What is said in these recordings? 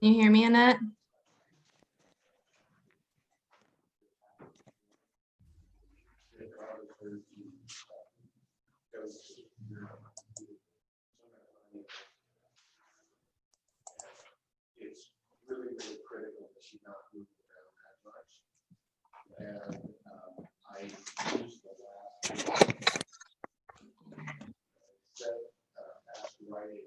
Can you hear me, Annette? It's really, really critical that she not move around that much. And I used the last asked to write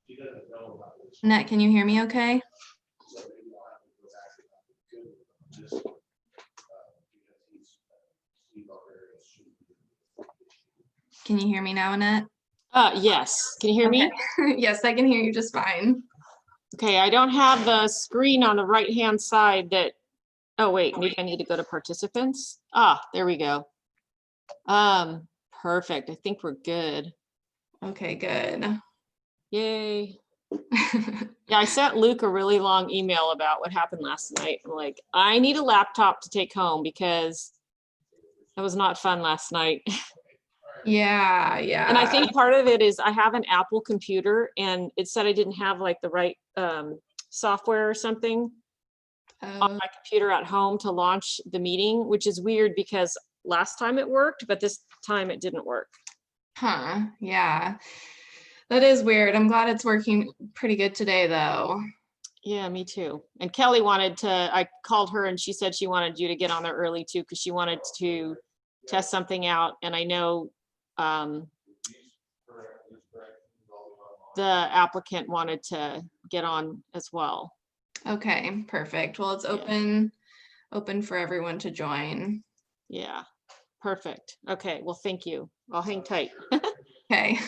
she doesn't know about this. Annette, can you hear me okay? So maybe I'll have to go back and good with this one, because Steve already. Can you hear me now, Annette? Yes. Can you hear me? Okay. Yes, I can hear you just fine. Okay, I don't have the screen on the right-hand side that, oh wait, maybe I need to go to participants. Ah, there we go. Perfect. I think we're good. Okay, good. Yay. Yeah, I sent Luke a really long email about what happened last night. I'm like, I need a laptop to take home because it was not fun last night. Yeah, yeah. And I think part of it is I have an Apple computer and it said I didn't have like the right software or something on my computer at home to launch the meeting, which is weird because last time it worked, but this time it didn't work. Huh, yeah. That is weird. I'm glad it's working pretty good today, though. Yeah, me too. And Kelly wanted to, I called her and she said she wanted you to get on there early too, because she wanted to test something out. And I know the applicant wanted to get on as well. Okay, perfect. Well, it's open for everyone to join. Yeah, perfect. Okay, well, thank you. I'll hang tight. Okay.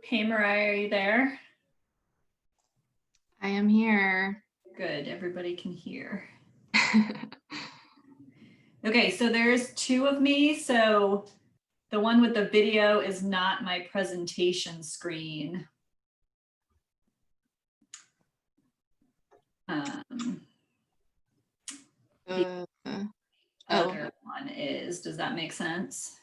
Hey, Mariah, are you there? I am here. Good, everybody can hear. Okay, so there's two of me. So the one with the video is not my presentation screen. The other one is, does that make sense?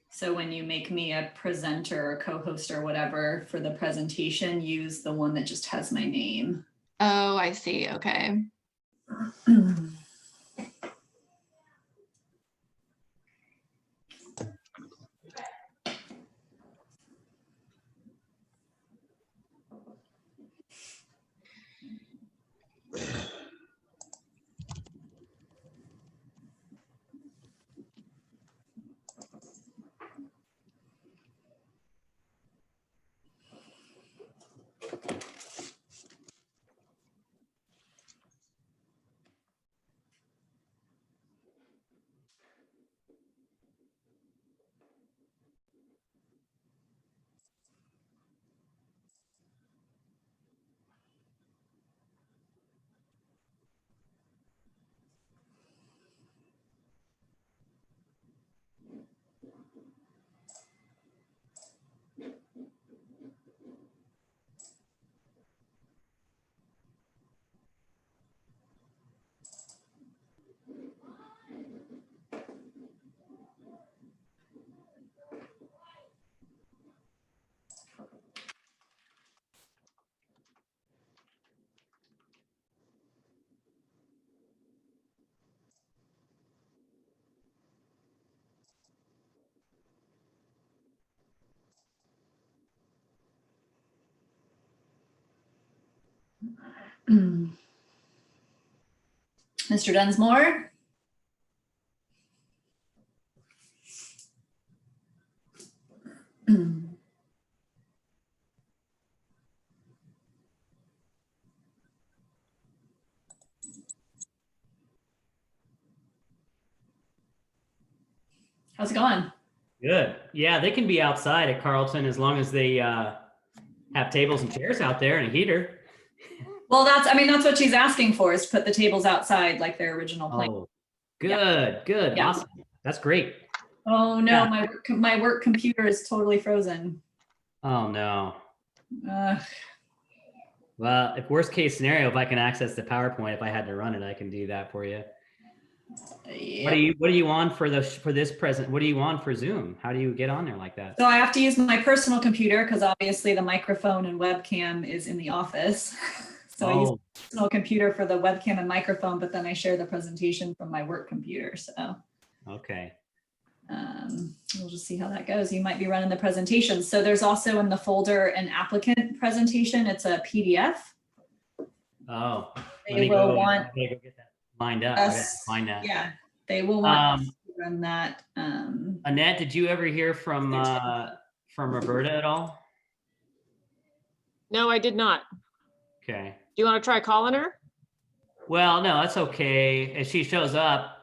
So when you make me a presenter or co-host or whatever for the presentation, use the one that just has my name. Oh, I see. Okay. Mr. Dunsmore? How's it going? Good. Yeah, they can be outside at Carlton as long as they have tables and chairs out there and a heater. Well, that's what she's asking for, is to put the tables outside like their original plan. Oh, good, good, Yeah. awesome. That's great. Oh no, Yeah. my work computer is totally frozen. Oh no. Uh, Well, if worst case scenario, if I can access the PowerPoint, if I had to run it, I can do that for you. yeah. What are you on for this present? What are you on for Zoom? How do you get on there like that? So I have to use my personal computer because obviously the microphone and webcam is in the office. So I use my personal computer for the webcam and microphone, but then I share the presentation from my work computer. So Okay. We'll just see how that goes. You might be running the presentation. So there's also in the folder an applicant presentation. It's a PDF. Oh, They will want I gotta go get that lined up. I gotta us, find that. yeah, they will want us to run that. Annette, did you ever hear from Roberta at all? No, I did not. Okay. Do you want to try calling her? Well, no, that's okay. If she shows up,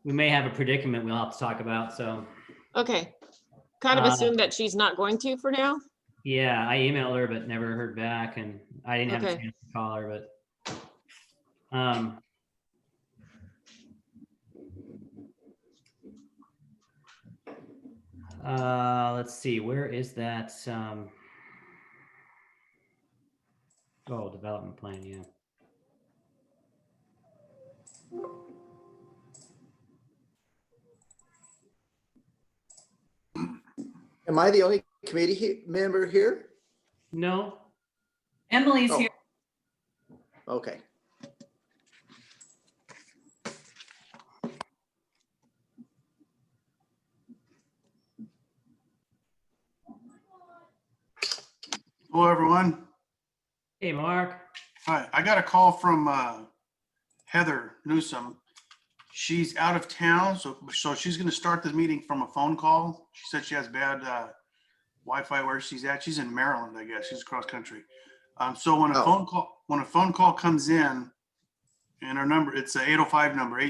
we may have a predicament we'll have to talk about. So, Okay. Kind of assume that she's not going to for now. yeah, I emailed her but never heard back, and I didn't have a Okay. chance to call her. But let's see, where is that? Oh, development plan, yeah. Am I the only committee member here? No. Emily's Oh. here. Okay. Hello, everyone. Hey, Mark. Hi, I got a call from Heather Newsom. She's out of town, so she's going to start the meeting from a phone call. She said she has bad Wi-Fi where she's at. She's in Maryland, I guess. She's cross country. So when a phone call comes in, and her number, it's a 805 number,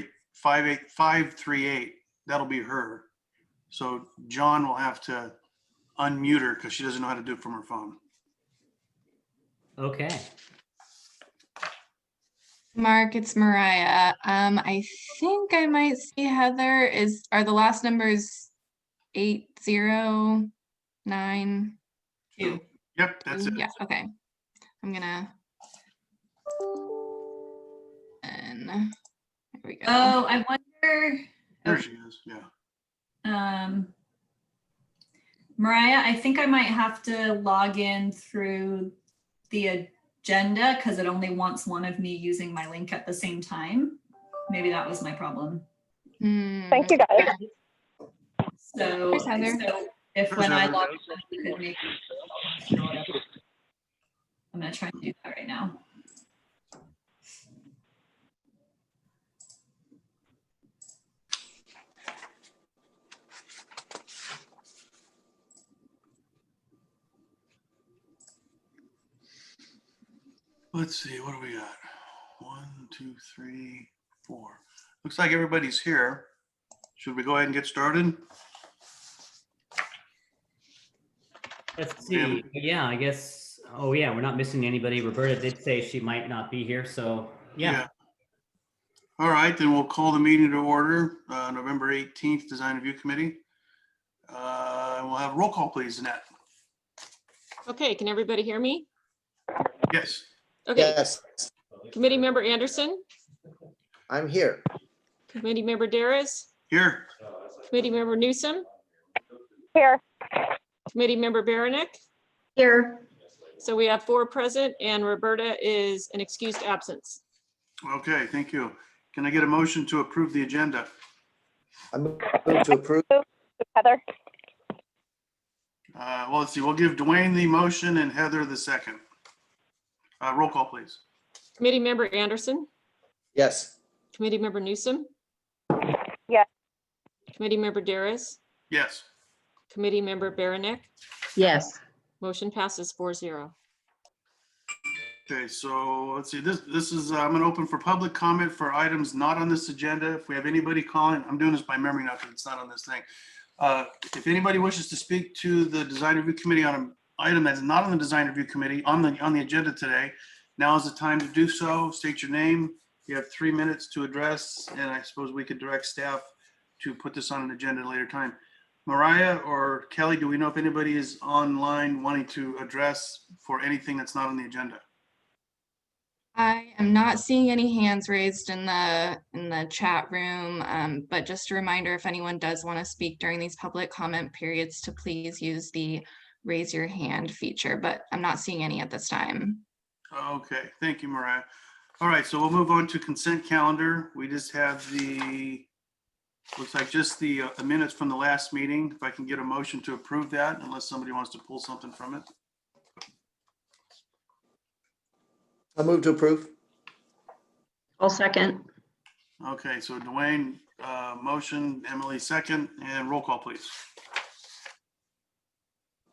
858-538. That'll be her. So John will have to unmute her because she doesn't know how to do it from her phone. Okay. Mark, it's Mariah. I think I might see Heather. Are the last numbers 809? Yep, that's it. Yeah, okay. I'm gonna. And there we go. Oh, I wonder, There she is, yeah. Mariah, I think I might have to log in through the agenda because it only wants one of me using my link at the same time. Maybe that was my problem. Thank you, guys. So, Here's Heather. so if Here's when I Heather. log in, you could make. I'm gonna try and do that right now. Let's see, what do we got? 1, 2, 3, 4. Looks like everybody's here. Should we go ahead and get started? Let's see. Yeah, I guess. Oh yeah, we're not missing anybody. Roberta did say she might not be here, so yeah. All right, then we'll call the meeting to order, November 18th, Design Review Committee. We'll have a roll call, please, Annette. Okay, can everybody hear me? Yes. Okay, Yes, committee member Anderson, I'm here. committee member Daris, Here. committee member Newsom, Here. committee member Baranik. Here. So we have 4 present and Roberta is an excused absence. Okay, thank you. Can I get a motion to approve the agenda? I move to approve. Heather. Well, let's see, we'll give Dwayne the motion and Heather the second. Roll call, please. Committee member Anderson, Yes, committee member Newsom. Yes. Committee member Daris, Yes. committee member Baranik. Yes. Motion passes 4-0. Okay, so let's see, this is, I'm gonna open for public comment for items not on this agenda. If we have anybody calling, I'm doing this by memory now because it's not on this thing. If anybody wishes to speak to the Design Review Committee on an item that's not on the Design Review Committee on the agenda today, now is the time to do so. State your name. You have 3 minutes to address, and I suppose we could direct staff to put this on an agenda at a later time. Mariah or Kelly, do we know if anybody is online wanting to address for anything that's not on the agenda? I am not seeing any hands raised in the chat room, but just a reminder, if anyone does want to speak during these public comment periods, to please use the raise your hand feature, but I'm not seeing any at this time. Okay, thank you, Mariah. All right, so we'll move on to consent calendar. We just have looks like just the minutes from the last meeting. If I can get a motion to approve that, unless somebody wants to pull something from it. I move to approve. I'll second. Okay, so Dwayne, motion, Emily second, and roll call, please.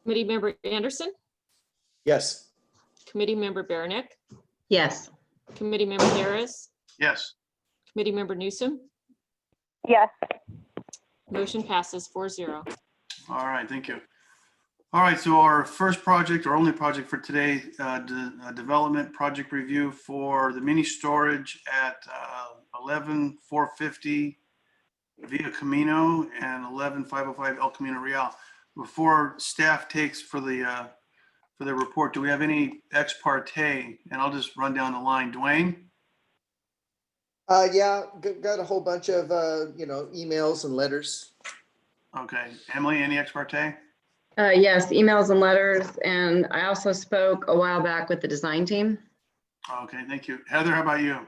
Committee member Anderson, Yes, committee member Baranik, Yes. committee member Daris, Yes. committee member Newsom. Yes. Motion passes 4-0. All right, thank you. All right, so our first project, or only project for today, development project review for the mini storage at 11450 via Camino and 11505 El Camino Real. Before staff takes for the report, do we have any ex parte? And I'll just run down the line. Dwayne? yeah, got a whole bunch of, emails and letters. Okay, Emily, any ex parte? Yes, emails and letters. And I also spoke a while back with the design team. Okay, thank you. Heather, how about you?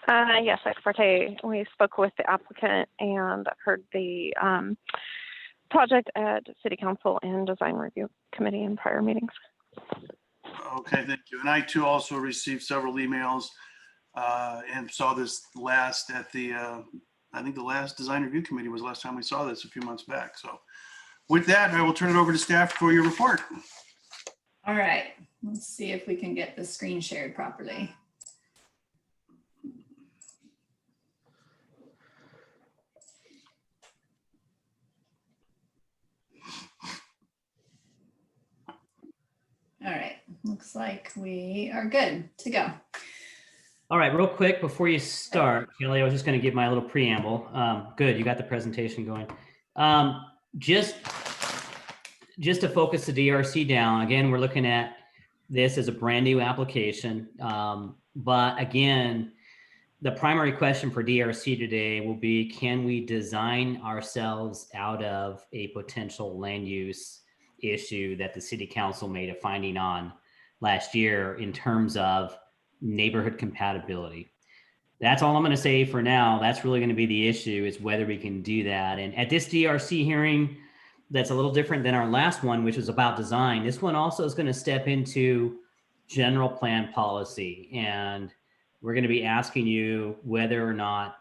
Yes, ex parte. We spoke with the applicant and heard the project at City Council and Design Review Committee in prior meetings. Okay, thank you. And I too also received several emails and saw this last at the, I think the last Design Review Committee was the last time we saw this a few months back. So with that, I will turn it over to staff for your report. All right, let's see if we can get the screen shared properly. Looks like we are good to go. All right, real quick before you start, Kelly, I was just going to give my little preamble. Good, you got the presentation going. Just to focus the DRC down, again, we're looking at this as a brand new application. But again, the primary question for DRC today will be, can we design ourselves out of a potential land use issue that the city council made a finding on last year in terms of neighborhood compatibility? That's all I'm going to say for now. That's really going to be the issue, is whether we can do that. And at this DRC hearing, that's a little different than our last one, which was about design. This one also is going to step into general plan policy. And we're going to be asking you whether or not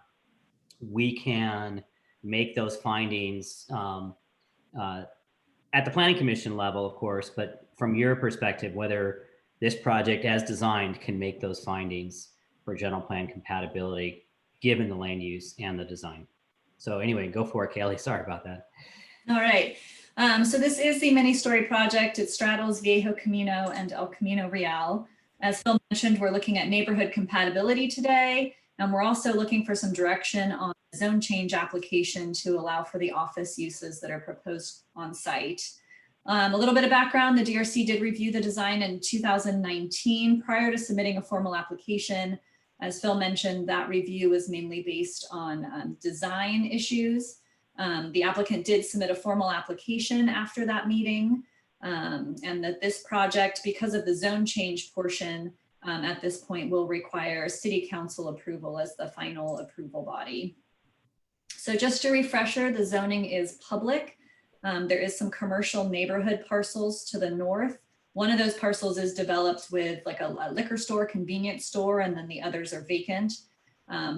we can make those findings at the planning commission level, of course, but from your perspective, whether this project as designed can make those findings for general plan compatibility, given the land use and the design. So anyway, go for it, Kaylee. Sorry about that. All right. So this is the mini-story project. It straddles Viejo Camino and El Camino Real. As Phil mentioned, we're looking at neighborhood compatibility today, and we're also looking for some direction on the zone change application to allow for the office uses that are proposed on site. A little bit of background, the DRC did review the design in 2019 prior to submitting a formal application. As Phil mentioned, that review was mainly based on design issues. The applicant did submit a formal application after that meeting, and that this project, because of the zone change portion, at this point will require city council approval as the final approval body. So just a refresher, the zoning is public. There is some commercial neighborhood parcels to the north. One of those parcels is developed with like a liquor store, convenience store, and then the others are vacant.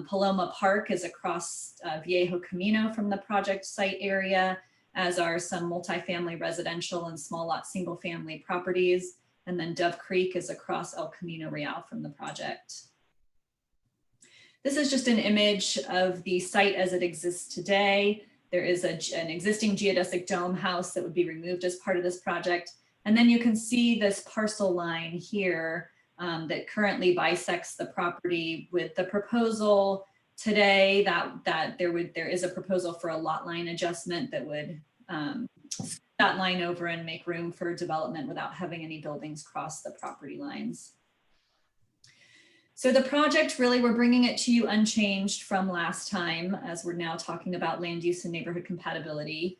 Paloma Park is across Viejo Camino from the project site area, as are some multifamily residential and small lot single family properties. And then Dove Creek is across El Camino Real from the project. This is just an image of the site as it exists today. There is an existing geodesic dome house that would be removed as part of this project. And then you can see this parcel line here that currently bisects the property, with the proposal today that there is a proposal for a lot line adjustment that would that line over and make room for development without having any buildings cross the property lines. So the project, really, we're bringing it to you unchanged from last time, as we're now talking about land use and neighborhood compatibility.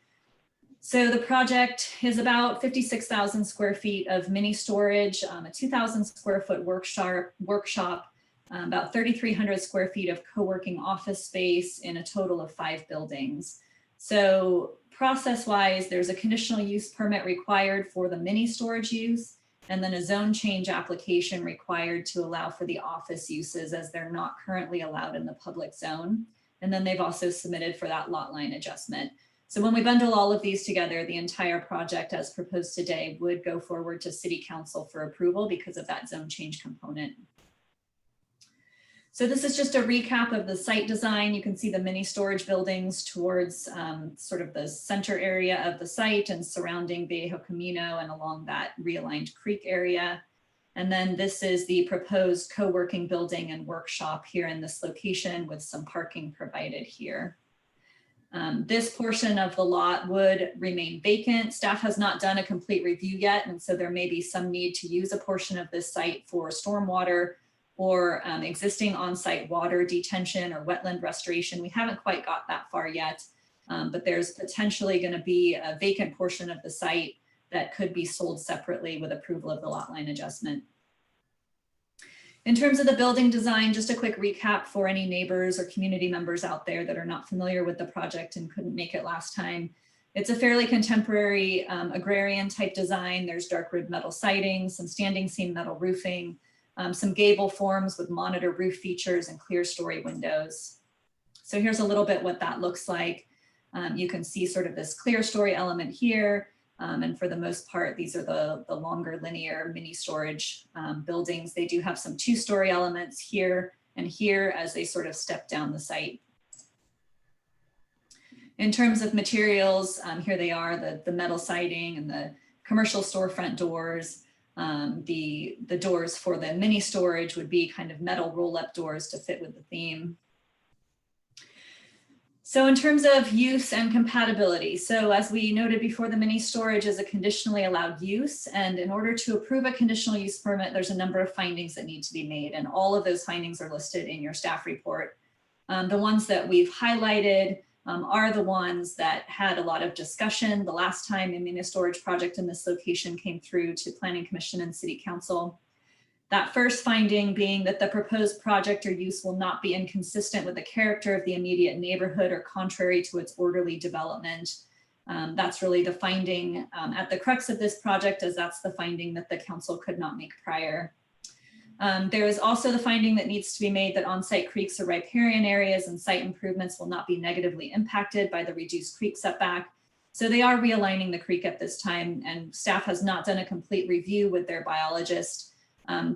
So the project is about 56,000 square feet of mini storage, a 2,000 square foot workshop, about 3,300 square feet of co-working office space in a total of 5 buildings. So process-wise, there's a conditional use permit required for the mini storage use, and then a zone change application required to allow for the office uses, as they're not currently allowed in the public zone. And then they've also submitted for that lot line adjustment. So when we bundle all of these together, the entire project as proposed today would go forward to City Council for approval because of that zone change component. So this is just a recap of the site design. You can see the mini storage buildings towards sort of the center area of the site and surrounding Viejo Camino and along that realigned creek area. And then this is the proposed co-working building and workshop here in this location, with some parking provided here. This portion of the lot would remain vacant. Staff has not done a complete review yet, and so there may be some need to use a portion of this site for stormwater or existing on-site water detention or wetland restoration. We haven't quite got that far yet, but there's potentially going to be a vacant portion of the site that could be sold separately with approval of the lot line adjustment. In terms of the building design, just a quick recap for any neighbors or community members out there that are not familiar with the project and couldn't make it last time. It's a fairly contemporary agrarian type design. There's dark wood metal siding, some standing seam metal roofing, some gable forms with monitor roof features and clear story windows. So here's a little bit what that looks like. You can see sort of this clear story element here. And for the most part, these are the longer linear mini storage buildings. They do have some 2-story elements here and here as they sort of step down the site. In terms of materials, here they are, the metal siding and the commercial storefront doors. The doors for the mini storage would be kind of metal roll-up doors to fit with the theme. So in terms of use and compatibility, so as we noted before, the mini storage is a conditionally allowed use, and in order to approve a conditional use permit, there's a number of findings that need to be made, and all of those findings are listed in your staff report. The ones that we've highlighted are the ones that had a lot of discussion the last time a mini storage project in this location came through to Planning Commission and City Council. That first finding being that the proposed project or use will not be inconsistent with the character of the immediate neighborhood or contrary to its orderly development. That's really the finding at the crux of this project, as that's the finding that the council could not make prior. There is also the finding that needs to be made that on-site creeks or riparian areas and site improvements will not be negatively impacted by the reduced creek setback. So they are realigning the creek at this time, and staff has not done a complete review with their biologist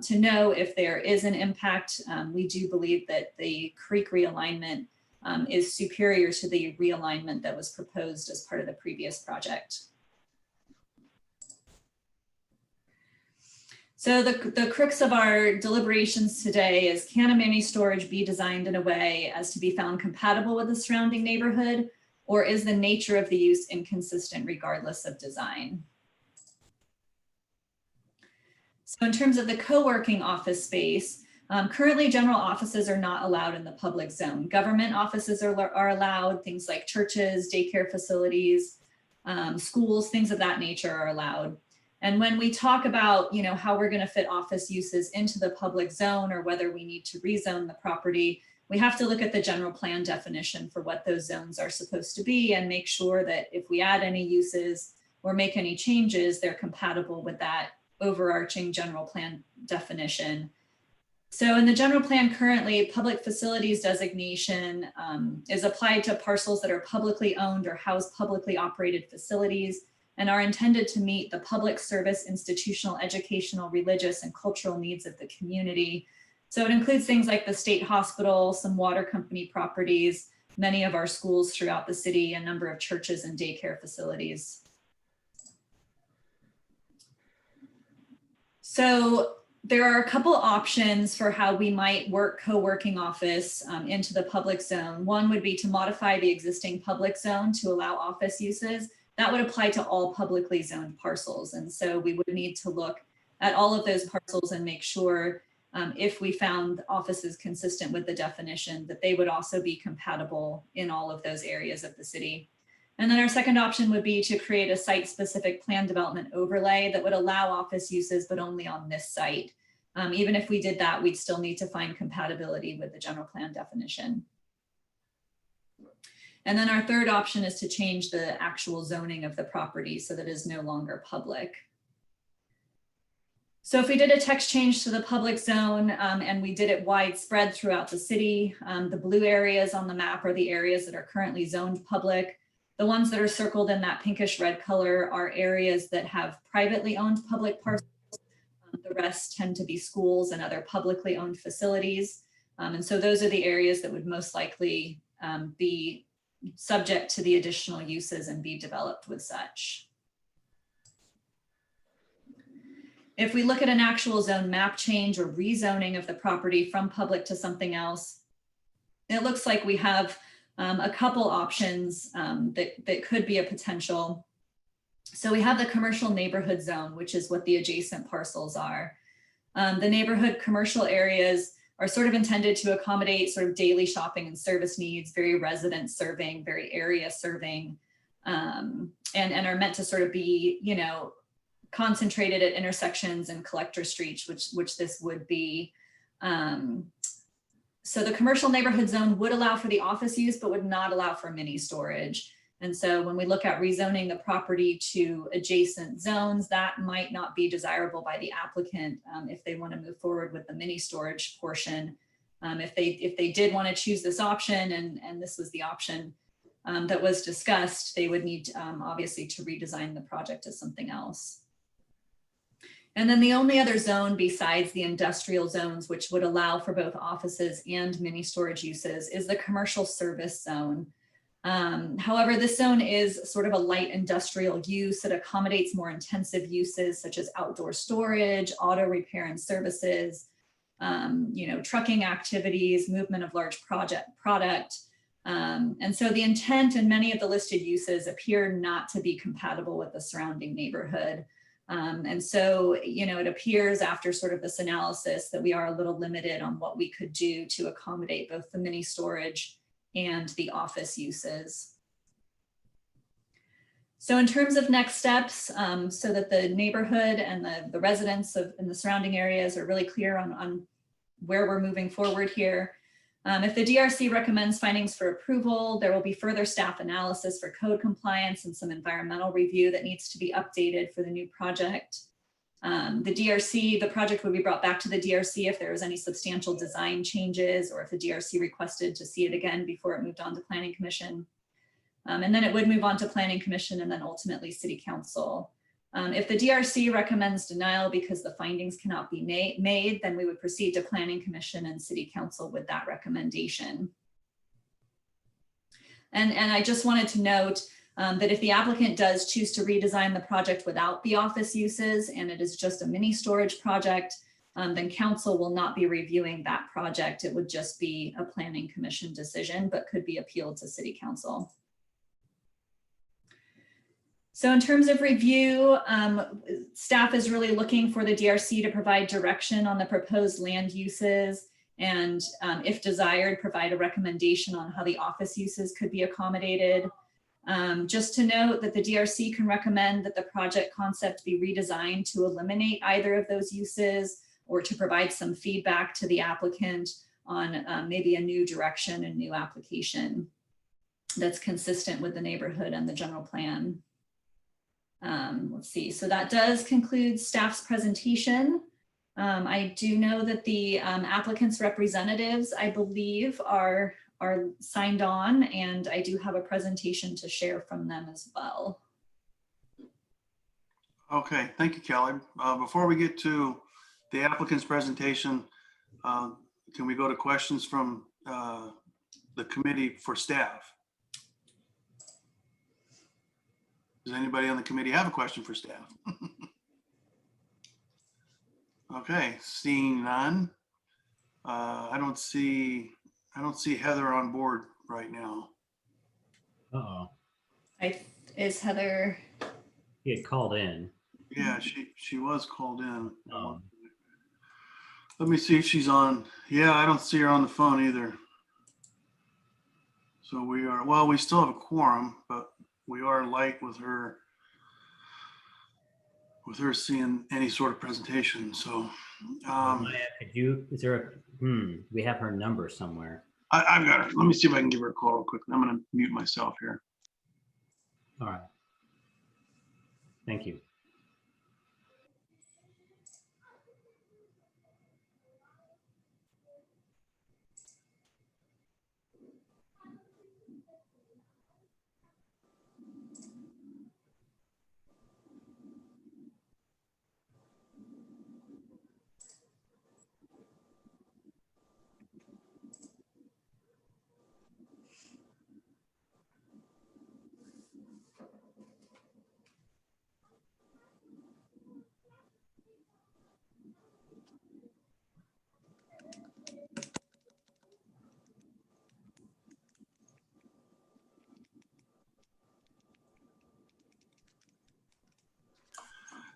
to know if there is an impact. We do believe that the creek realignment is superior to the realignment that was proposed as part of the previous project. So the crux of our deliberations today is, can a mini storage be designed in a way as to be found compatible with the surrounding neighborhood, or is the nature of the use inconsistent regardless of design? So in terms of the co-working office space, currently general offices are not allowed in the public zone. Government offices are allowed, things like churches, daycare facilities, schools, things of that nature are allowed. And when we talk about, how we're going to fit office uses into the public zone, or whether we need to rezone the property, we have to look at the general plan definition for what those zones are supposed to be and make sure that if we add any uses or make any changes, they're compatible with that overarching general plan definition. So in the general plan currently, public facilities designation is applied to parcels that are publicly owned or house publicly operated facilities and are intended to meet the public service, institutional, educational, religious, and cultural needs of the community. So it includes things like the state hospital, some water company properties, many of our schools throughout the city, a number of churches and daycare facilities. So there are a couple options for how we might work co-working office into the public zone. One would be to modify the existing public zone to allow office uses. That would apply to all publicly zoned parcels. And so we would need to look at all of those parcels and make sure if we found offices consistent with the definition, that they would also be compatible in all of those areas of the city. And then our second option would be to create a site-specific plan development overlay that would allow office uses, but only on this site. Even if we did that, we'd still need to find compatibility with the general plan definition. And then our third option is to change the actual zoning of the property so that it is no longer public. So if we did a text change to the public zone and we did it widespread throughout the city, the blue areas on the map are the areas that are currently zoned public. The ones that are circled in that pinkish red color are areas that have privately owned public parcels. The rest tend to be schools and other publicly owned facilities. And so those are the areas that would most likely be subject to the additional uses and be developed with such. If we look at an actual zone map change or rezoning of the property from public to something else, it looks like we have a couple options that could be a potential. So we have the commercial neighborhood zone, which is what the adjacent parcels are. The neighborhood commercial areas are sort of intended to accommodate sort of daily shopping and service needs, very resident serving, very area serving, and are meant to sort of be, concentrated at intersections and collector streets, which this would be. So the commercial neighborhood zone would allow for the office use, but would not allow for mini storage. And so when we look at rezoning the property to adjacent zones, that might not be desirable by the applicant if they want to move forward with the mini storage portion. If they did want to choose this option, and this was the option that was discussed, they would need obviously to redesign the project as something else. And then the only other zone besides the industrial zones, which would allow for both offices and mini storage uses, is the commercial service zone. However, this zone is sort of a light industrial use that accommodates more intensive uses such as outdoor storage, auto repair and services, trucking activities, movement of large product. And so the intent in many of the listed uses appear not to be compatible with the surrounding neighborhood. And so, it appears after sort of this analysis that we are a little limited on what we could do to accommodate both the mini storage and the office uses. So in terms of next steps, so that the neighborhood and the residents in the surrounding areas are really clear on where we're moving forward here. If the DRC recommends findings for approval, there will be further staff analysis for code compliance and some environmental review that needs to be updated for the new project. The project would be brought back to the DRC if there was any substantial design changes or if the DRC requested to see it again before it moved on to Planning Commission. And then it would move on to Planning Commission and then ultimately City Council. If the DRC recommends denial because the findings cannot be made, then we would proceed to Planning Commission and City Council with that recommendation. And I just wanted to note that if the applicant does choose to redesign the project without the office uses and it is just a mini storage project, then council will not be reviewing that project. It would just be a Planning Commission decision, but could be appealed to City Council. So in terms of review, staff is really looking for the DRC to provide direction on the proposed land uses and if desired, provide a recommendation on how the office uses could be accommodated. Just to note that the DRC can recommend that the project concept be redesigned to eliminate either of those uses or to provide some feedback to the applicant on maybe a new direction and new application that's consistent with the neighborhood and the general plan. Let's see, so that does conclude staff's presentation. I do know that the applicant's representatives, I believe, are signed on, and I do have a presentation to share from them as well. Okay, thank you, Kelly. Before we get to the applicant's presentation, can we go to questions from the committee for staff? Does anybody on the committee have a question for staff? Okay, seeing none. I don't see Heather on board right now. Uh-oh. Is Heather? He had called in. Yeah, she was called in. Oh. Let me see if she's on. Yeah, I don't see her on the phone either. So we still have a quorum, but we are light with her seeing any sort of presentation. So Is there we have her number somewhere. I've got her. Let me see if I can give her a call real quick. I'm going to mute myself here. All right. Thank you.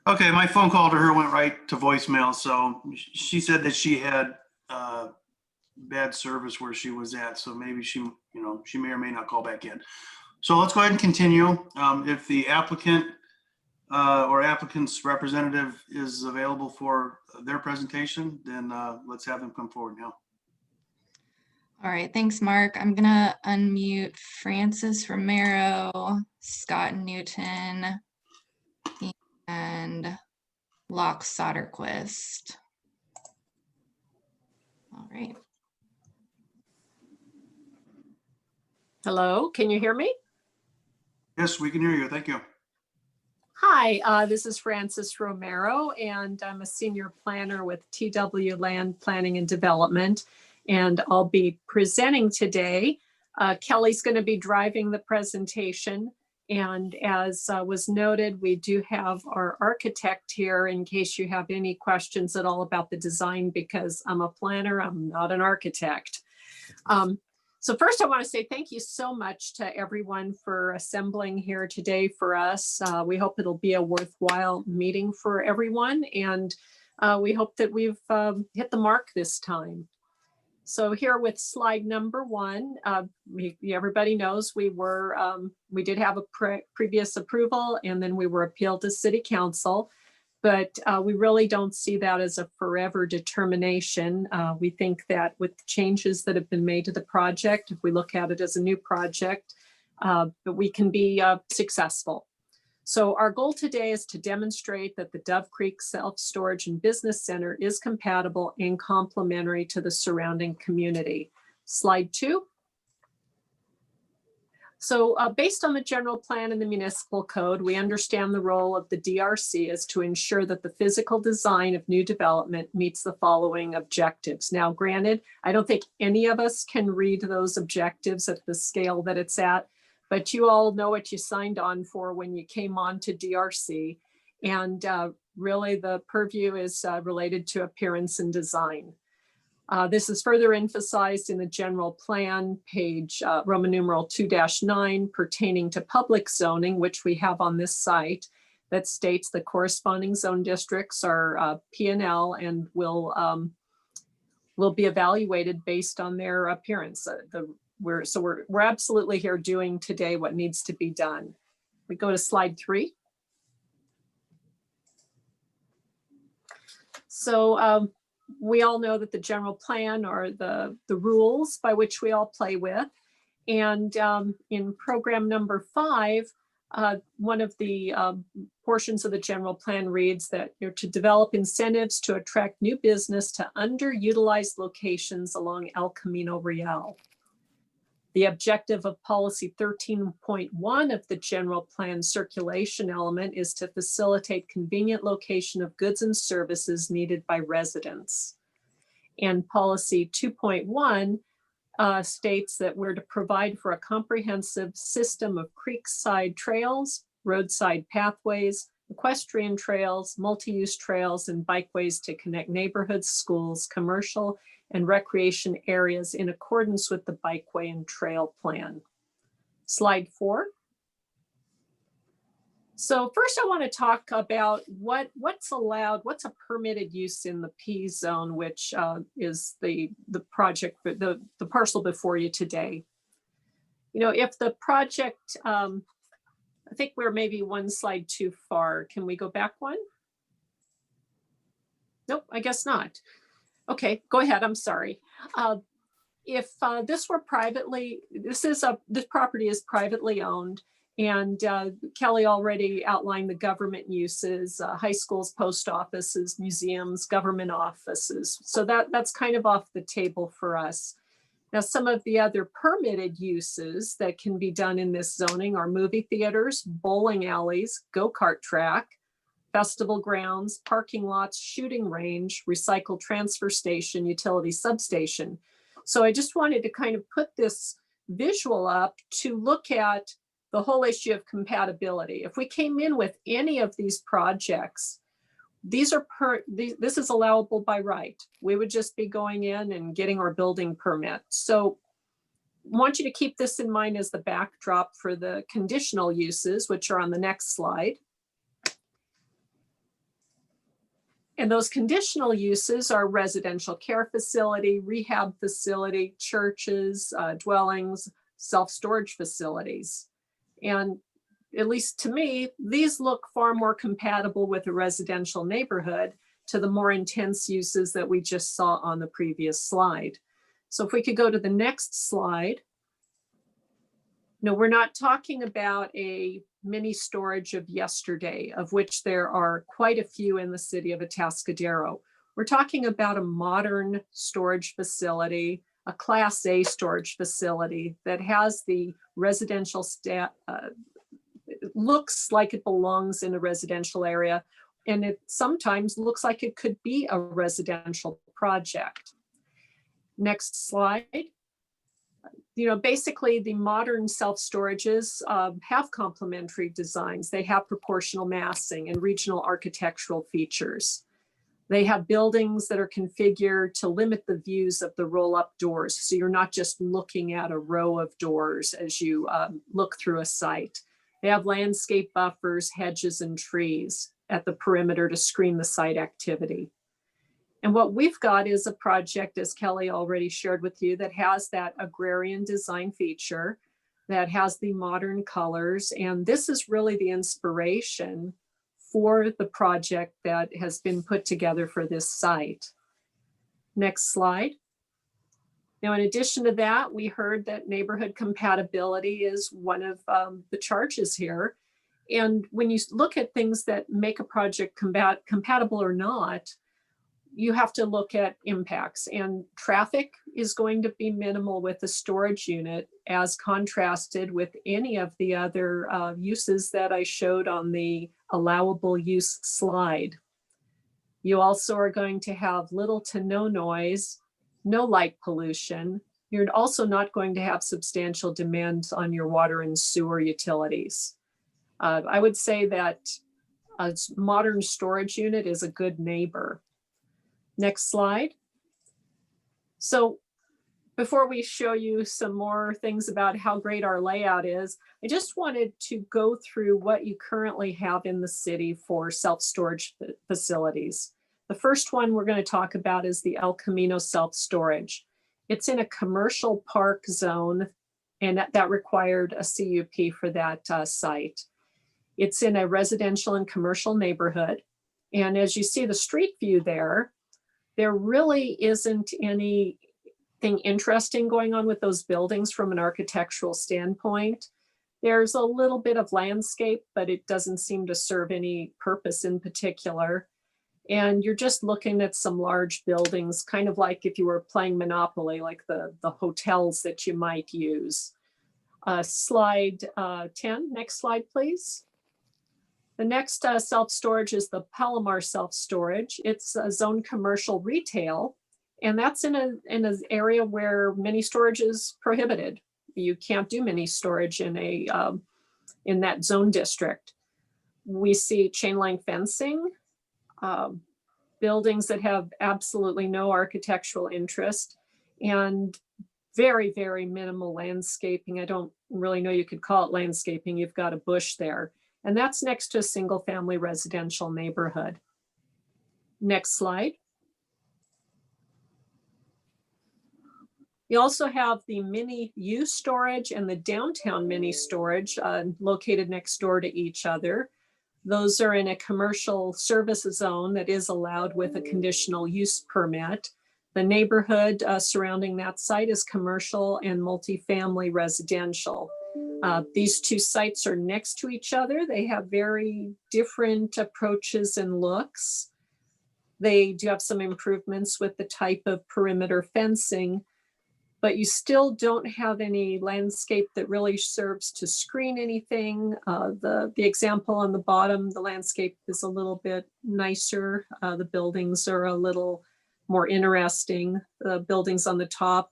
Okay, my phone call to her went right to voicemail. So she said that she had bad service where she was at. So maybe she may or may not call back in. So let's go ahead and continue. If the applicant or applicant's representative is available for their presentation, then let's have them come forward now. All right, thanks, Mark. I'm gonna unmute Francis Romero, Scott Newton, and Locke Soderquist. All right. Hello, can you hear me? Yes, we can hear you. Thank you. Hi, this is Francis Romero, and I'm a senior planner with TW Land Planning and Development, and I'll be presenting today Kelly's going to be driving the presentation. And as was noted, we do have our architect here in case you have any questions at all about the design, because I'm a planner, I'm not an architect. So first I want to say thank you so much to everyone for assembling here today for us. We hope it'll be a worthwhile meeting for everyone, and we hope that we've hit the mark this time. So here with slide number 1, everybody knows we did have a previous approval, and then we were appealed to City Council. But we really don't see that as a forever determination. We think that with the changes that have been made to the project, if we look at it as a new project, that we can be successful. So our goal today is to demonstrate that the Dove Creek Self-Storage and Business Center is compatible and complementary to the surrounding community. Slide 2. So based on the general plan and the municipal code, we understand the role of the DRC is to ensure that the physical design of new development meets the following objectives. Now, granted, I don't think any of us can read those objectives at the scale that it's at, but you all know what you signed on for when you came on to DRC. And really the purview is related to appearance and design. This is further emphasized in the general plan, page Roman numeral 2-9, pertaining to public zoning, which we have on this site, that states the corresponding zone districts are P&L and will be evaluated based on their appearance. We're absolutely here doing today what needs to be done. We go to slide 3. So we all know that the general plan are the rules by which we all play with. And in program number 5, one of the portions of the general plan reads that you're to develop incentives to attract new business to underutilized locations along El Camino Real. The objective of policy 13.1 of the general plan circulation element is to facilitate convenient location of goods and services needed by residents. And policy 2.1 states that we're to provide for a comprehensive system of creekside trails, roadside pathways, equestrian trails, multi-use trails, and bikeways to connect neighborhoods, schools, commercial, and recreation areas in accordance with the bikeway and trail plan. Slide 4. So first I want to talk about what's allowed, what's a permitted use in the P zone, which is the project, the parcel before you today. You know, if the project, I think we're maybe one slide too far. Can we go back one? Nope, I guess not. Okay, go ahead, I'm sorry. If this were privately, this property is privately owned, and Kelly already outlined the government uses, high schools, post offices, museums, government offices. So that's kind of off the table for us. Now, some of the other permitted uses that can be done in this zoning are movie theaters, bowling alleys, go-kart track, festival grounds, parking lots, shooting range, recycle transfer station, utility substation. So I just wanted to kind of put this visual up to look at the whole issue of compatibility. If we came in with any of these projects, this is allowable by right. We would just be going in and getting our building permit. So I want you to keep this in mind as the backdrop for the conditional uses, which are on the next slide. And those conditional uses are residential care facility, rehab facility, churches, dwellings, self-storage facilities. And at least to me, these look far more compatible with a residential neighborhood to the more intense uses that we just saw on the previous slide. So if we could go to the next slide. No, we're not talking about a mini storage of yesterday, of which there are quite a few in the city of Atascadero. We're talking about a modern storage facility, a Class A storage facility that has the residential it looks like it belongs in a residential area, and it sometimes looks like it could be a residential project. Next slide. Basically the modern self-storages have complementary designs. They have proportional massing and regional architectural features. They have buildings that are configured to limit the views of the roll-up doors. So you're not just looking at a row of doors as you look through a site. They have landscape buffers, hedges, and trees at the perimeter to screen the site activity. And what we've got is a project, as Kelly already shared with you, that has that agrarian design feature, that has the modern colors. And this is really the inspiration for the project that has been put together for this site. Next slide. Now, in addition to that, we heard that neighborhood compatibility is one of the charges here. And when you look at things that make a project compatible or not, you have to look at impacts, and traffic is going to be minimal with the storage unit as contrasted with any of the other uses that I showed on the allowable use slide. You also are going to have little to no noise, no light pollution. You're also not going to have substantial demands on your water and sewer utilities. I would say that a modern storage unit is a good neighbor. Next slide. So before we show you some more things about how great our layout is, I just wanted to go through what you currently have in the city for self-storage facilities. The first one we're going to talk about is the El Camino self-storage. It's in a commercial park zone, and that required a CUP for that site. It's in a residential and commercial neighborhood. And as you see the street view there really isn't anything interesting going on with those buildings from an architectural standpoint. There's a little bit of landscape, but it doesn't seem to serve any purpose in particular. And you're just looking at some large buildings, kind of like if you were playing Monopoly, like the hotels that you might use. Slide 10, next slide, please. The next self-storage is the Palomar self-storage. It's a zone commercial retail, and that's in an area where mini storage is prohibited. You can't do mini storage in that zone district. We see chain link fencing, buildings that have absolutely no architectural interest, and very, very minimal landscaping. I don't really know you could call it landscaping. You've got a bush there. And that's next to a single family residential neighborhood. Next slide. You also have the mini use storage and the downtown mini storage located next door to each other. Those are in a commercial service zone that is allowed with a conditional use permit. The neighborhood surrounding that site is commercial and multifamily residential. These two sites are next to each other. They have very different approaches and looks. They do have some improvements with the type of perimeter fencing, but you still don't have any landscape that really serves to screen anything. The example on the bottom, the landscape is a little bit nicer. The buildings are a little more interesting. The buildings on the top.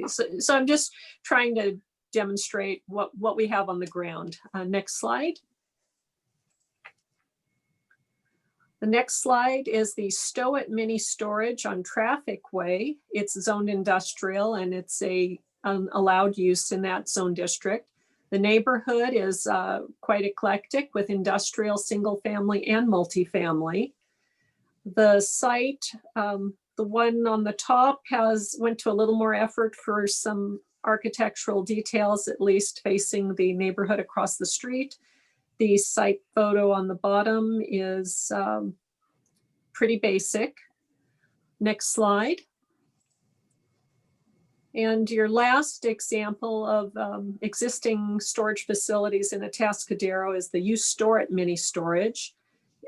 So I'm just trying to demonstrate what we have on the ground. Next slide. The next slide is the Stowett mini storage on Traffic Way. It's zoned industrial and it's a allowed use in that zone district. The neighborhood is quite eclectic with industrial, single family and multifamily. The site, the one on the top went to a little more effort for some architectural details, at least facing the neighborhood across the street. The site photo on the bottom is pretty basic. Next slide. And your last example of existing storage facilities in Atascadero is the You Store It mini storage.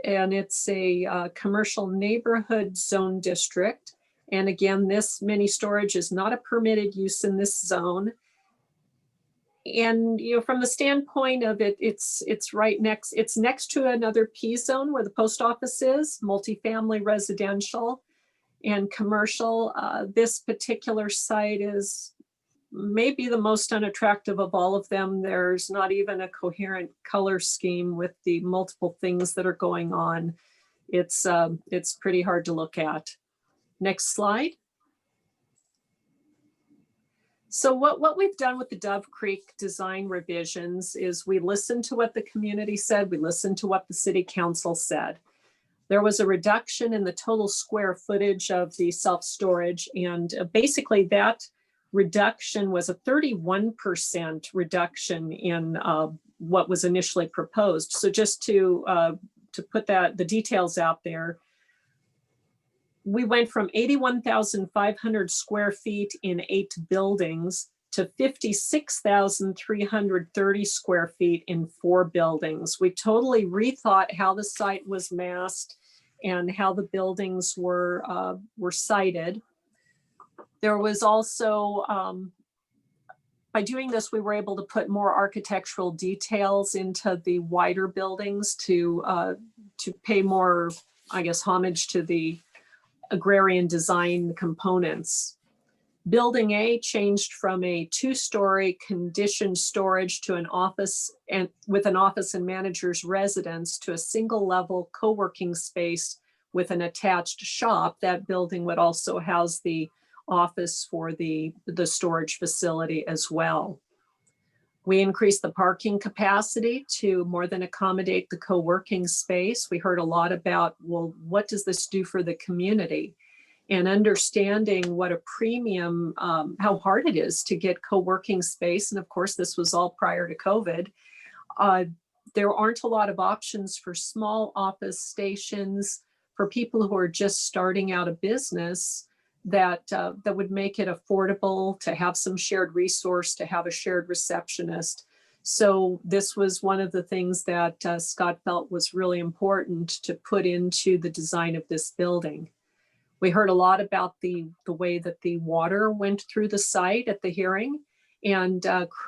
And it's a commercial neighborhood zone district. And again, this mini storage is not a permitted use in this zone. And from the standpoint of it's next to another P zone where the post office is, multifamily residential and commercial. This particular site is maybe the most unattractive of all of them. There's not even a coherent color scheme with the multiple things that are going on. It's pretty hard to look at. Next slide. So what we've done with the Dove Creek design revisions is we listened to what the community said, we listened to what the city council said. There was a reduction in the total square footage of the self-storage, and basically that reduction was a 31% reduction in what was initially proposed. So just to put the details out there, we went from 81,500 square feet in 8 buildings to 56,330 square feet in 4 buildings. We totally rethought how the site was massed and how the buildings were sited. There was also, by doing this, we were able to put more architectural details into the wider buildings to pay more, I guess, homage to the agrarian design components. Building A changed from a 2-story conditioned storage to an office and with an office and manager's residence to a single level co-working space with an attached shop. That building would also house the office for the storage facility as well. We increased the parking capacity to more than accommodate the co-working space. We heard a lot about, well, what does this do for the community? And understanding what a premium, how hard it is to get co-working space. And of course, this was all prior to COVID. There aren't a lot of options for small office stations for people who are just starting out a business that would make it affordable to have some shared resource, to have a shared receptionist. So this was one of the things that Scott felt was really important to put into the design of this building. We heard a lot about the way that the water went through the site at the hearing. And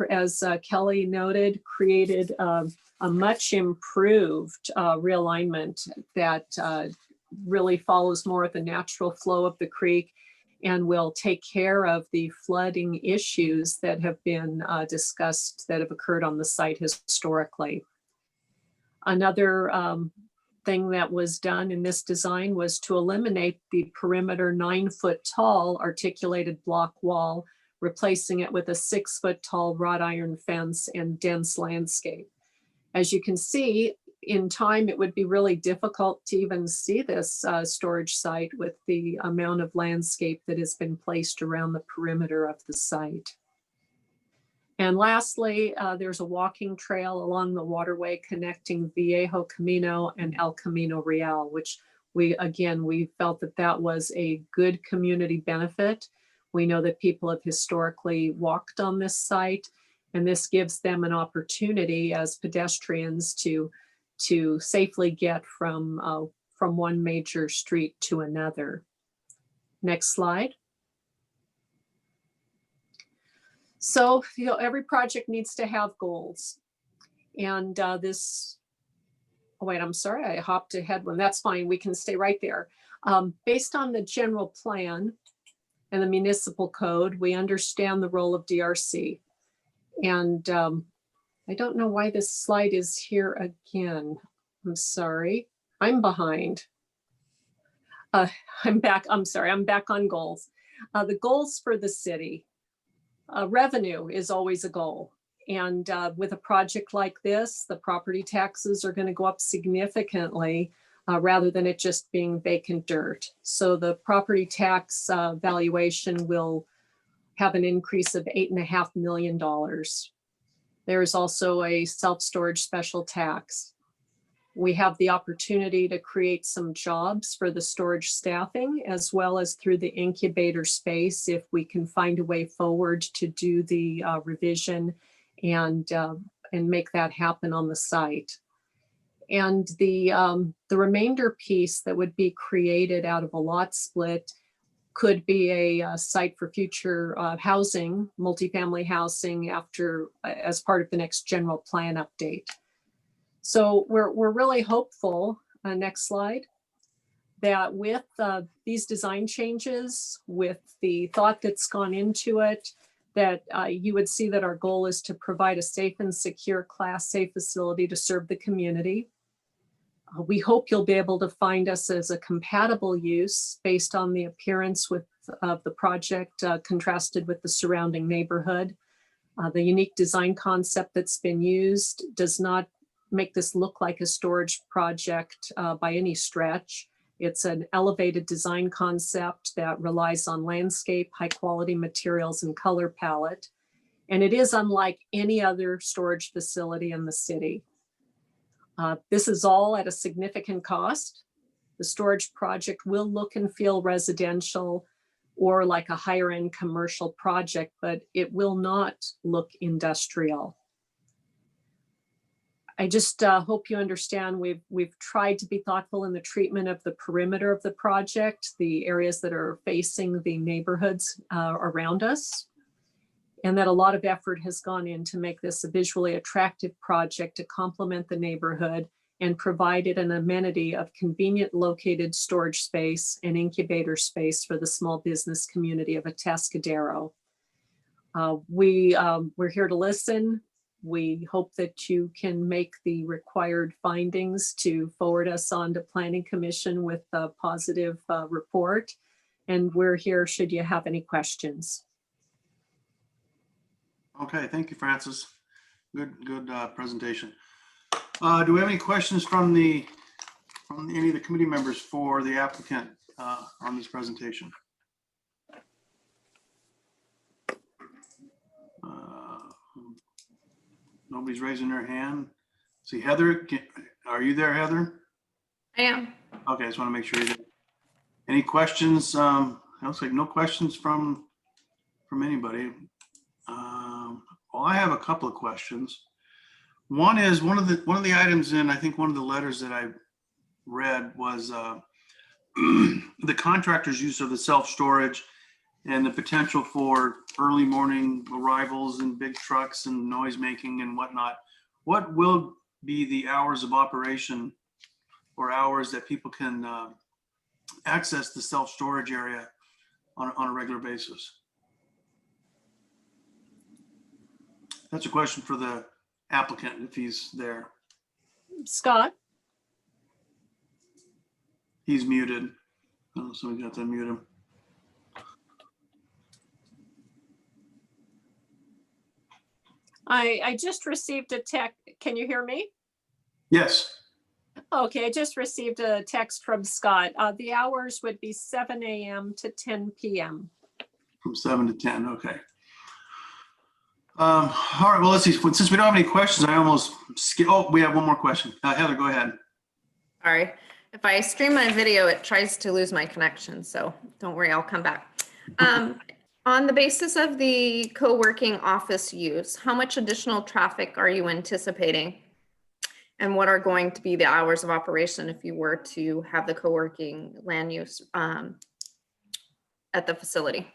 as Kelly noted, created a much improved realignment that really follows more of the natural flow of the creek and will take care of the flooding issues that have been discussed that have occurred on the site historically. Another thing that was done in this design was to eliminate the perimeter 9-foot tall articulated block wall, replacing it with a 6-foot tall wrought iron fence and dense landscape. As you can see, in time, it would be really difficult to even see this storage site with the amount of landscape that has been placed around the perimeter of the site. And lastly, there's a walking trail along the waterway connecting Viejo Camino and El Camino Real, which we felt that was a good community benefit. We know that people have historically walked on this site, and this gives them an opportunity as pedestrians to safely get from one major street to another. Next slide. So, every project needs to have goals. And oh wait, I'm sorry, I hopped ahead one. That's fine, we can stay right there. Based on the general plan and the municipal code, we understand the role of DRC. And I don't know why this slide is here again. I'm sorry, I'm behind. I'm back, I'm sorry, I'm back on goals. The goals for the city. Revenue is always a goal. And with a project like this, the property taxes are going to go up significantly rather than it just being vacant dirt. So the property tax valuation will have an increase of $8.5 million. There is also a self-storage special tax. We have the opportunity to create some jobs for the storage staffing, as well as through the incubator space, if we can find a way forward to do the revision and make that happen on the site. And the remainder piece that would be created out of a lot split could be a site for future housing, multifamily housing as part of the next general plan update. So we're really hopeful, next slide, that with these design changes, with the thought that's gone into it, that you would see that our goal is to provide a safe and secure Class A facility to serve the community. We hope you'll be able to find us as a compatible use based on the appearance of the project contrasted with the surrounding neighborhood. The unique design concept that's been used does not make this look like a storage project by any stretch. It's an elevated design concept that relies on landscape, high quality materials and color palette. And it is unlike any other storage facility in the city. This is all at a significant cost. The storage project will look and feel residential or like a higher end commercial project, but it will not look industrial. I just hope you understand we've tried to be thoughtful in the treatment of the perimeter of the project, the areas that are facing the neighborhoods around us, and that a lot of effort has gone in to make this a visually attractive project to complement the neighborhood and provide it an amenity of convenient located storage space and incubator space for the small business community of Atascadero. We're here to listen. We hope that you can make the required findings to forward us on to Planning Commission with a positive report. And we're here should you have any questions. Okay, thank you, Francis. Good presentation. Do we have any questions from any of the committee members for the applicant on this presentation? Nobody's raising their hand. See, Heather, are you there, Heather? I am. Okay, I just want to make sure you're there. Any questions? It looks like no questions from anybody. Well, I have a couple of questions. One is one of the items in, I think one of the letters that I read was the contractor's use of the self-storage and the potential for early morning arrivals and big trucks and noise making and whatnot. What will be the hours of operation or hours that people can access the self-storage area on a regular basis? That's a question for the applicant if he's there. Scott? He's muted. Oh, so we got to unmute him. I just received a text. Can you hear me? Yes. Okay, I just received a text from Scott. The hours would be 7 a.m. to 10 p.m. From 7 to 10, okay. All right, well, let's see. Since we don't have any questions, I almost skip. Oh, we have one more question. Heather, go ahead. Sorry. If I stream my video, it tries to lose my connection. So don't worry, I'll come back. On the basis of the co-working office use, how much additional traffic are you anticipating? And what are going to be the hours of operation if you were to have the co-working land use at the facility?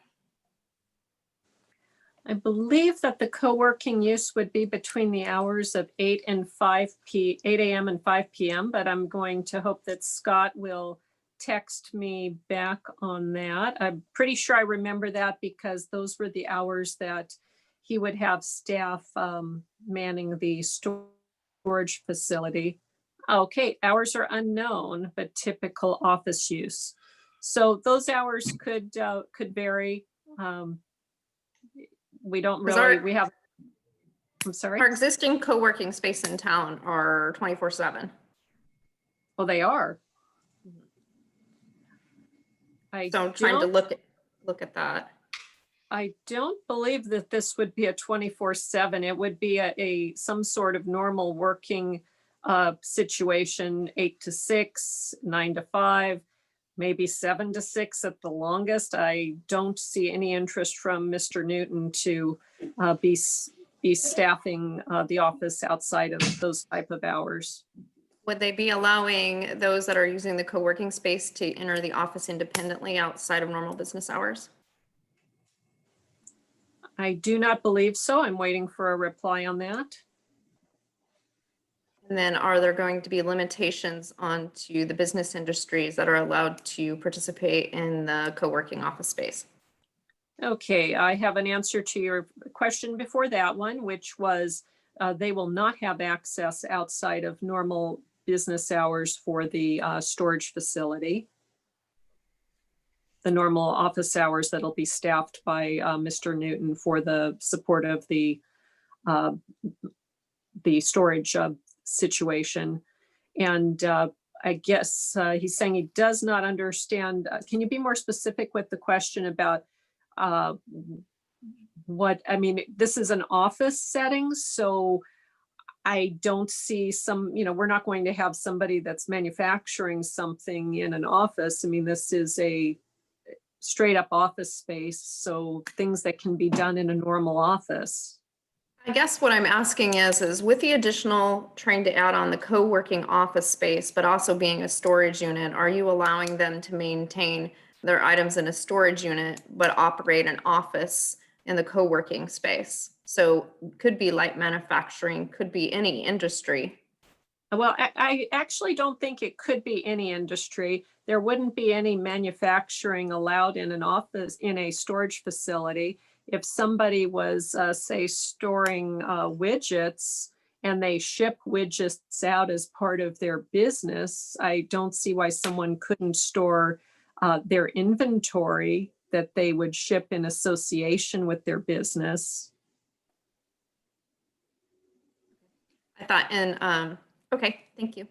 I believe that the co-working use would be between the hours of 8 a.m. and 5 p.m., but I'm going to hope that Scott will text me back on that. I'm pretty sure I remember that because those were the hours that he would have staff manning the storage facility. Okay, hours are unknown, but typical office use. So those hours could vary. We don't really, we have, I'm sorry? Our existing co-working space in town are 24/7. Well, they are. So I'm trying to look at that. I don't believe that this would be a 24/7. It would be some sort of normal working situation, 8 to 6, 9 to 5, maybe 7 to 6 at the longest. I don't see any interest from Mr. Newton to be staffing the office outside of those type of hours. Would they be allowing those that are using the co-working space to enter the office independently outside of normal business hours? I do not believe so. I'm waiting for a reply on that. And then are there going to be limitations onto the business industries that are allowed to participate in the co-working office space? Okay, I have an answer to your question before that one, which was they will not have access outside of normal business hours for the storage facility. The normal office hours that'll be staffed by Mr. Newton for the support of the storage situation. And I guess he's saying he does not understand. Can you be more specific with the question about what, I mean, this is an office setting, so I don't see we're not going to have somebody that's manufacturing something in an office. I mean, this is a straight up office space, so things that can be done in a normal office. I guess what I'm asking is with the additional trying to add on the co-working office space, but also being a storage unit, are you allowing them to maintain their items in a storage unit, but operate an office in the co-working space? So could be light manufacturing, could be any industry. Well, I actually don't think it could be any industry. There wouldn't be any manufacturing allowed in an office, in a storage facility. If somebody was, say, storing widgets and they ship widgets out as part of their business, I don't see why someone couldn't store their inventory that they would ship in association with their business. I thought, okay, thank you.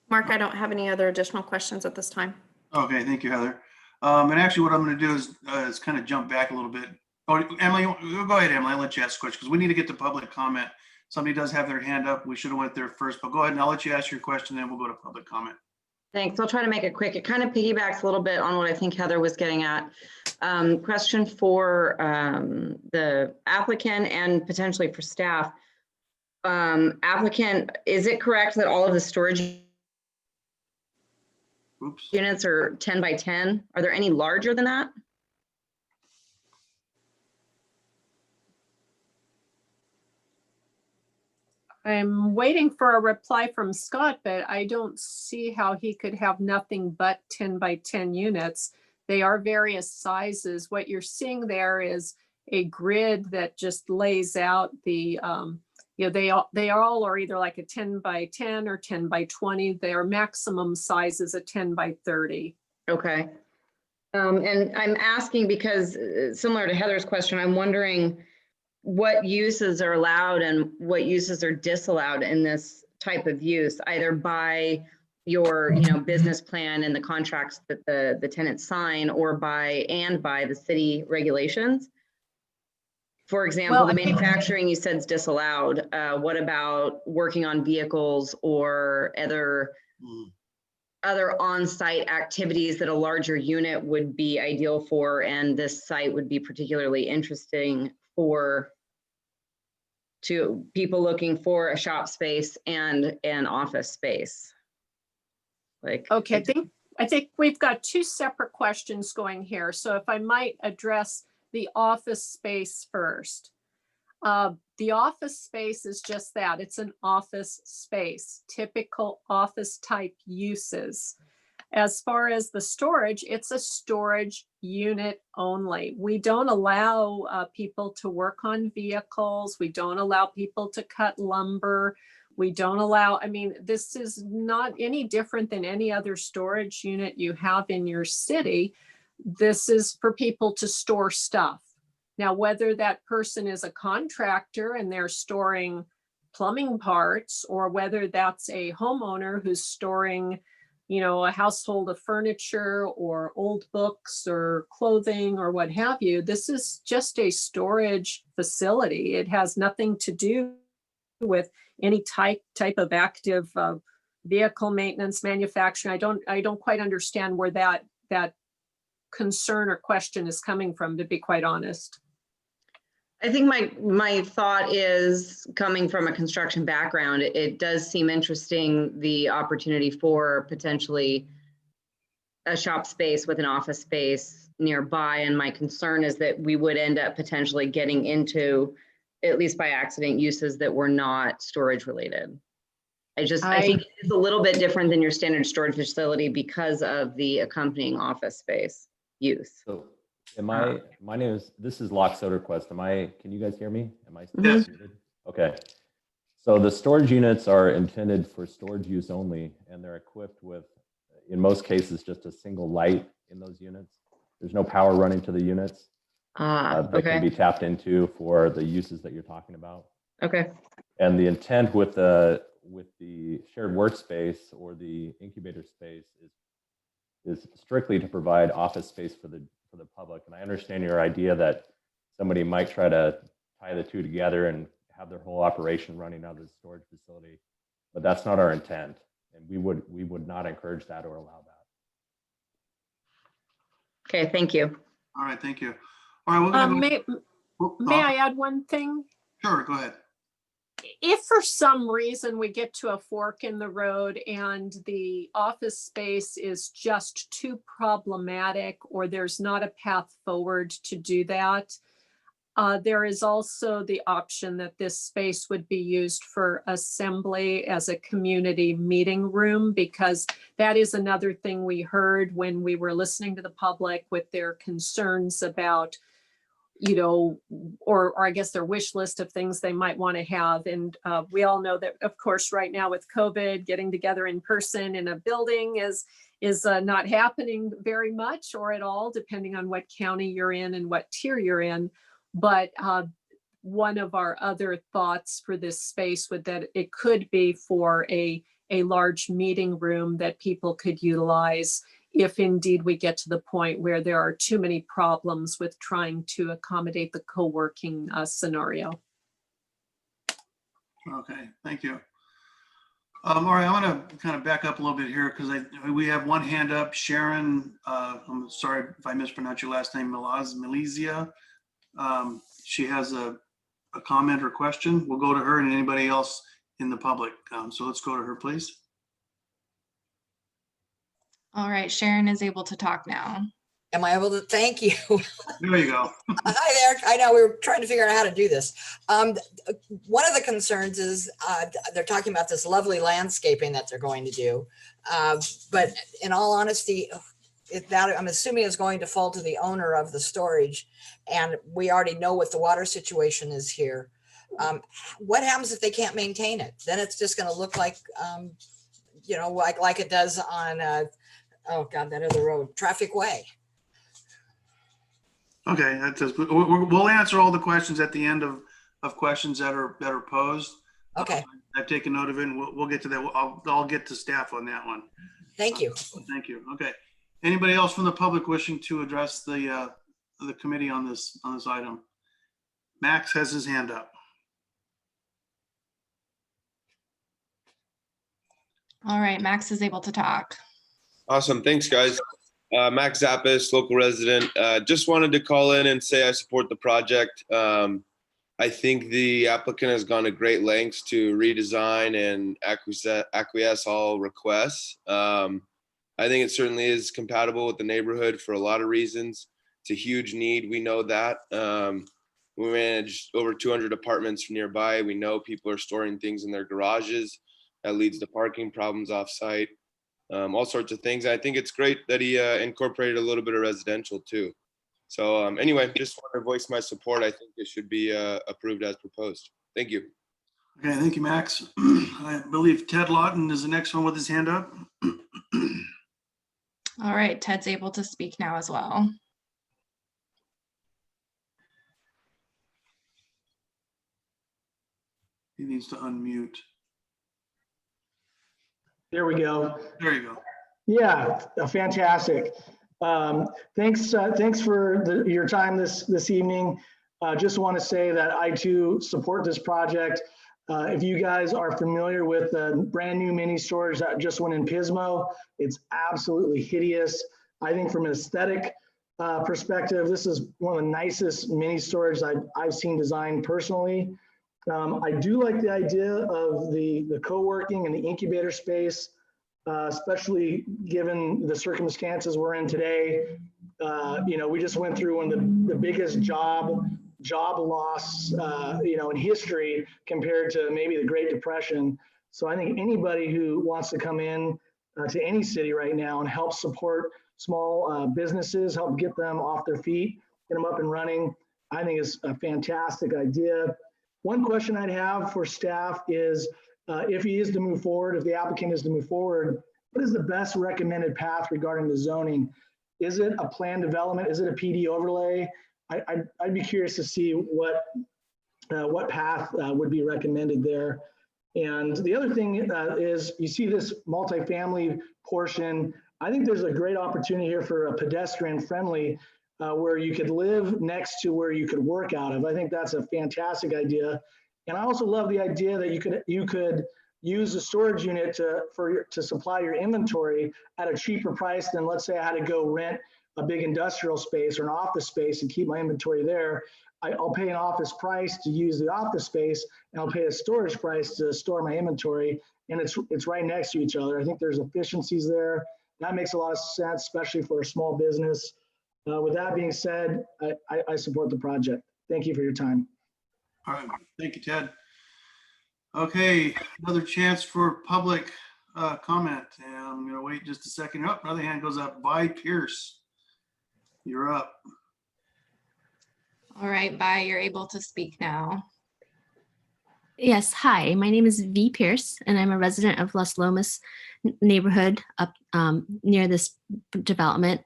Mark, I don't have any other additional questions at this time. Okay, thank you, Heather. And actually what I'm going to do is kind of jump back a little bit. Oh, Emily, go ahead, Emily. I'll let you ask a question because we need to get to public comment. Somebody does have their hand up. We should have went there first, but go ahead and I'll let you ask your question, then we'll go to public comment. Thanks. I'll try to make it quick. It kind of piggybacks a little bit on what I think Heather was getting at. Question for the applicant and potentially for staff. Applicant, is it correct that all of the storage units are 10 by 10? Are there any larger than that? I'm waiting for a reply from Scott, but I don't see how he could have nothing but 10 by 10 units. They are various sizes. What you're seeing there is a grid that just lays out the, they all are either like a 10 by 10 or 10 by 20. Their maximum size is a 10 by 30. Okay. And I'm asking because similar to Heather's question, I'm wondering what uses are allowed and what uses are disallowed in this type of use, either by your business plan and the contracts that the tenants sign, or by the city regulations. For example, the manufacturing you said is disallowed. What about working on vehicles or other on-site activities that a larger unit would be ideal for, and this site would be particularly interesting to people looking for a shop space and an office space? Okay, I think we've got two separate questions going here. So if I might address the office space first. The office space is just that. It's an office space, typical office type uses. As far as the storage, it's a storage unit only. We don't allow people to work on vehicles. We don't allow people to cut lumber. We don't allow, this is not any different than any other storage unit you have in your city. This is for people to store stuff. Now, whether that person is a contractor and they're storing plumbing parts, or whether that's a homeowner who's storing a household of furniture or old books or clothing or what have you, this is just a storage facility. It has nothing to do with any type of active vehicle maintenance, manufacturing. I don't quite understand where that concern or question is coming from, to be quite honest. I think my thought is, coming from a construction background, it does seem interesting, the opportunity for potentially a shop space with an office space nearby. And my concern is that we would end up potentially getting into, at least by accident, uses that were not storage related. I think it's a little bit different than your standard storage facility because of the accompanying office space use. My name is, this is Lock Soderquist. Can you guys hear me? Am I still Yes. muted? Okay. So the storage units are intended for storage use only, and they're equipped with, in most cases, just a single light in those units. There's no power running to the units that can Okay, be tapped into for the uses that you're talking about. okay, And the intent with the shared workspace or the incubator space is strictly to provide office space for the public. And I understand your idea that somebody might try to tie the two together and have their whole operation running out of the storage facility, but that's not our intent, and we would not encourage that or allow that. okay, thank you. All right, thank you. All right, we're gonna May I add one thing? Sure, go ahead. If for some reason we get to a fork in the road and the office space is just too problematic, or there's not a path forward to do that, there is also the option that this space would be used for assembly as a community meeting room, because that is another thing we heard when we were listening to the public with their concerns about, you know, or I guess their wish list of things they might want to have. And we all know that, of course, right now with COVID, getting together in person in a building is not happening very much or at all, depending on what county you're in and what tier you're in. But one of our other thoughts for this space would that it could be for a large meeting room that people could utilize if indeed we get to the point where there are too many problems with trying to accommodate the co-working scenario. Okay, thank you. All right, I want to kind of back up a little bit here because we have one hand up. Sharon, I'm sorry if I mispronounce your last name, Milizia. She has a comment or question. We'll go to her and anybody else in the public. So let's go to her, please. All right, Sharon is able to talk now. Am I able to? Thank you. There you go. Hi there. I know we were trying to figure out how to do this. One of the concerns is they're talking about this lovely landscaping that they're going to do. But in all honesty, that I'm assuming is going to fall to the owner of the storage. And we already know what the water situation is here. What happens if they can't maintain it? Then it's just going to look like, you know, like it does on, oh God, that other road, Traffic Way. Okay, that does. We'll answer all the questions at the end of questions that are posed. Okay. I've taken note of it, and we'll get to that. I'll get to staff on that one. Thank you. Thank you. Okay. Anybody else from the public wishing to address the committee on this item? Max has his hand up. All right, Max is able to talk. Awesome. Thanks, guys. Max Zappis, local resident. Just wanted to call in and say I support the project. I think the applicant has gone to great lengths to redesign and acquiesce all requests. I think it certainly is compatible with the neighborhood for a lot of reasons. It's a huge need. We know that. We manage over 200 apartments nearby. We know people are storing things in their garages. That leads to parking problems off-site. All sorts of things. I think it's great that he incorporated a little bit of residential too. So anyway, just want to voice my support. I think it should be approved as proposed. Thank you. Okay, thank you, Max. I believe Ted Lawton is the next one with his hand up. All right, Ted's able to speak now as well. He needs to unmute. There we go. There you go. Yeah, fantastic. Thanks for your time this evening. Just want to say that I too support this project. If you guys are familiar with the brand new mini storage that just went in Pismo, it's absolutely hideous. I think from an aesthetic perspective, this is one of the nicest mini storage I've seen designed personally. I do like the idea of the co-working and the incubator space, especially given the circumstances we're in today. You know, we just went through one of the biggest job loss, you know, in history compared to maybe the Great Depression. So I think anybody who wants to come in to any city right now and help support businesses, help get them off their feet, get them up and running. I think it's a fantastic idea. One question I'd have for staff is if he is to move forward, if the applicant is to move forward, what is the best recommended path regarding the zoning? Is it a planned development? Is it a PD overlay? I'd be curious to see what path would be recommended there. And the other thing is you see this multifamily portion. I think there's a great opportunity here for a pedestrian friendly where you could live next to where you could work out of. I think that's a fantastic idea. And I also love the idea that you could use a storage unit to supply your inventory at a cheaper price than, let's say I had to go rent a big industrial space or an office space and keep my inventory there. I'll pay an office price to use the office space, and I'll pay a storage price to store my inventory, and it's right next to each other. I think there's efficiencies there. That makes a lot of sense, especially for a small business. With that being said, I support the project. Thank you for your time. All right, thank you, Ted. Okay, another chance for public comment. And I'm gonna wait just a second. Oh, another hand goes up. Vi Pierce, you're up. All right, Vi, you're able to speak now. Yes, hi, my name is V. Pierce, and I'm a resident of Las Lomas neighborhood up near this development.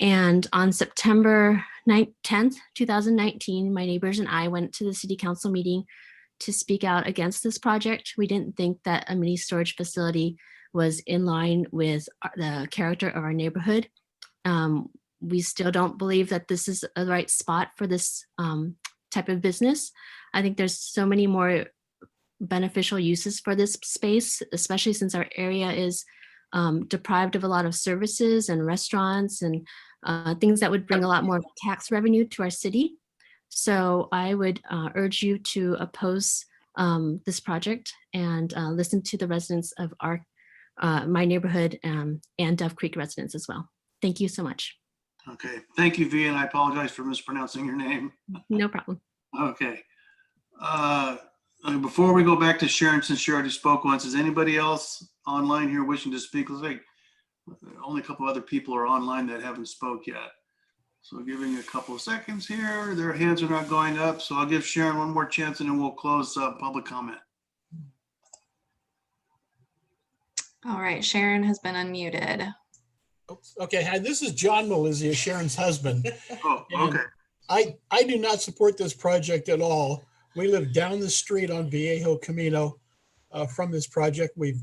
And on September 10th, 2019, my neighbors and I went to the city council meeting to speak out against this project. We didn't think that a mini storage facility was in line with the character of our neighborhood. We still don't believe that this is the right spot for this type of business. I think there's so many more beneficial uses for this space, especially since our area is deprived of a lot of services and restaurants and things that would bring a lot more tax revenue to our city. So I would urge you to oppose this project and listen to the residents of my neighborhood and Dove Creek residents as well. Thank you so much. Okay, thank you, V, and I apologize for mispronouncing your name. No problem. Okay. Before we go back to Sharon, since she already spoke once, is anybody else online here wishing to speak? Looks like only a couple other people are online that haven't spoke yet. So giving a couple of seconds here. Their hands are not going up, so I'll give Sharon one more chance and then we'll close public comment. All right, Sharon has been unmuted. Okay, hi, this is John Melizia, Sharon's husband. Oh, okay. I do not support this project at all. We live down the street on Viejo Camino from this project. We've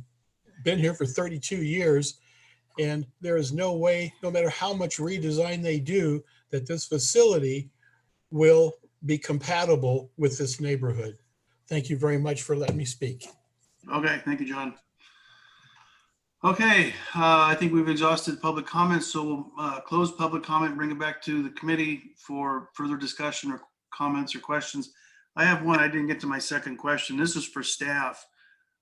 been here for 32 years, and there is no way, no matter how much redesign they do, that this facility will be compatible with this neighborhood. Thank you very much for letting me speak. Okay, thank you, John. Okay, I think we've exhausted public comments, so we'll close public comment, bring it back to the committee for further discussion or comments or questions. I have one. I didn't get to my second question. This is for staff.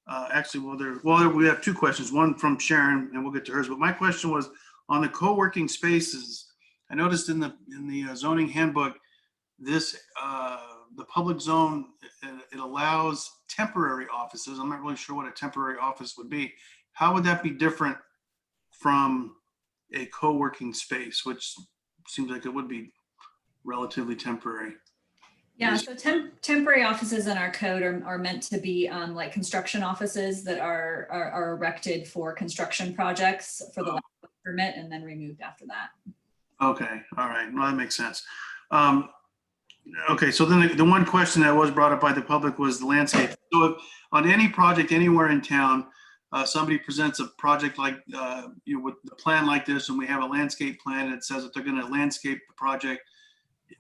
Actually, we have two questions, one from Sharon, and we'll get to hers. But my question was on the co-working spaces. I noticed in the zoning handbook, this the public zone, it allows temporary offices. I'm not really sure what a temporary office would be. How would that be different from a co-working space, which seems like it would be relatively temporary? Yeah, so temporary offices in our code are meant to be like construction offices that are erected for construction projects for the permit and then removed after that. Okay, all right, well, that makes sense. Okay, so then the one question that was brought up by the public was the landscape. So if on any project anywhere in town, somebody presents a project like, with a plan like this, and we have a landscape plan that says that they're going to landscape the project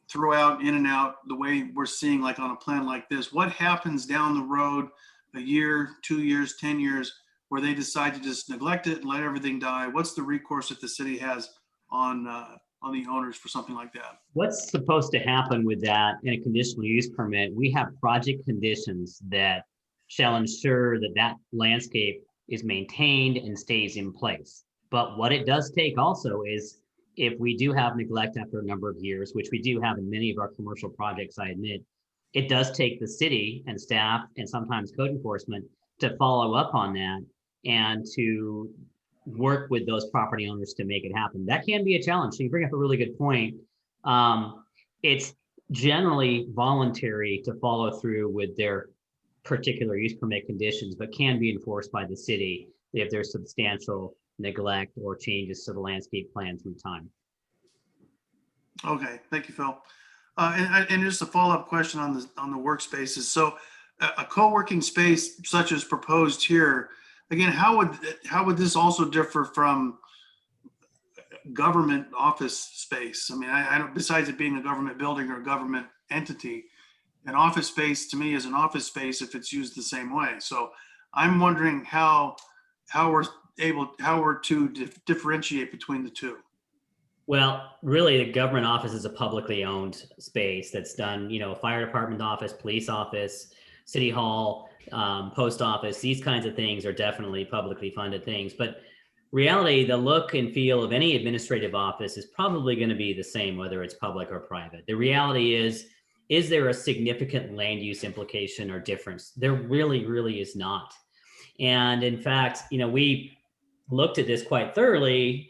throughout, in and out, the way we're seeing like on a plan like this. What happens down the road, a year, 2 years, 10 years, where they decide to just neglect it and let everything die? What's the recourse that the city has on the owners for something like that? What's supposed to happen with that in a conditional use permit? We have project conditions that shall ensure that that landscape is maintained and stays in place. But what it does take also is if we do have neglect after a number of years, which we do have in many of our commercial projects, I admit, it does take the city and staff and sometimes code enforcement to follow up on that and to work with those property owners to make it happen. That can be a challenge. So you bring up a really good point. It's generally voluntary to follow through with their particular use permit conditions, but can be enforced by the city if there's substantial neglect or changes to the landscape plan through time. Okay, thank you, Phil. And just a follow-up question on the workspaces. So a co-working space such as proposed here, again, how would this also differ from government office space? I mean, I don't, besides it being a government building or a government entity, an office space to me is an office space if it's used the same way. So I'm wondering how we're to differentiate between the two. Well, really, the government office is a publicly owned space that's done, you know, fire department office, police office, city hall, post office. These kinds of things are definitely publicly funded things. But reality, the look and feel of any administrative office is probably going to be the same, whether it's public or private. The reality is there a significant land use implication or difference? There really, really is not. And in fact, you know, we looked at this quite thoroughly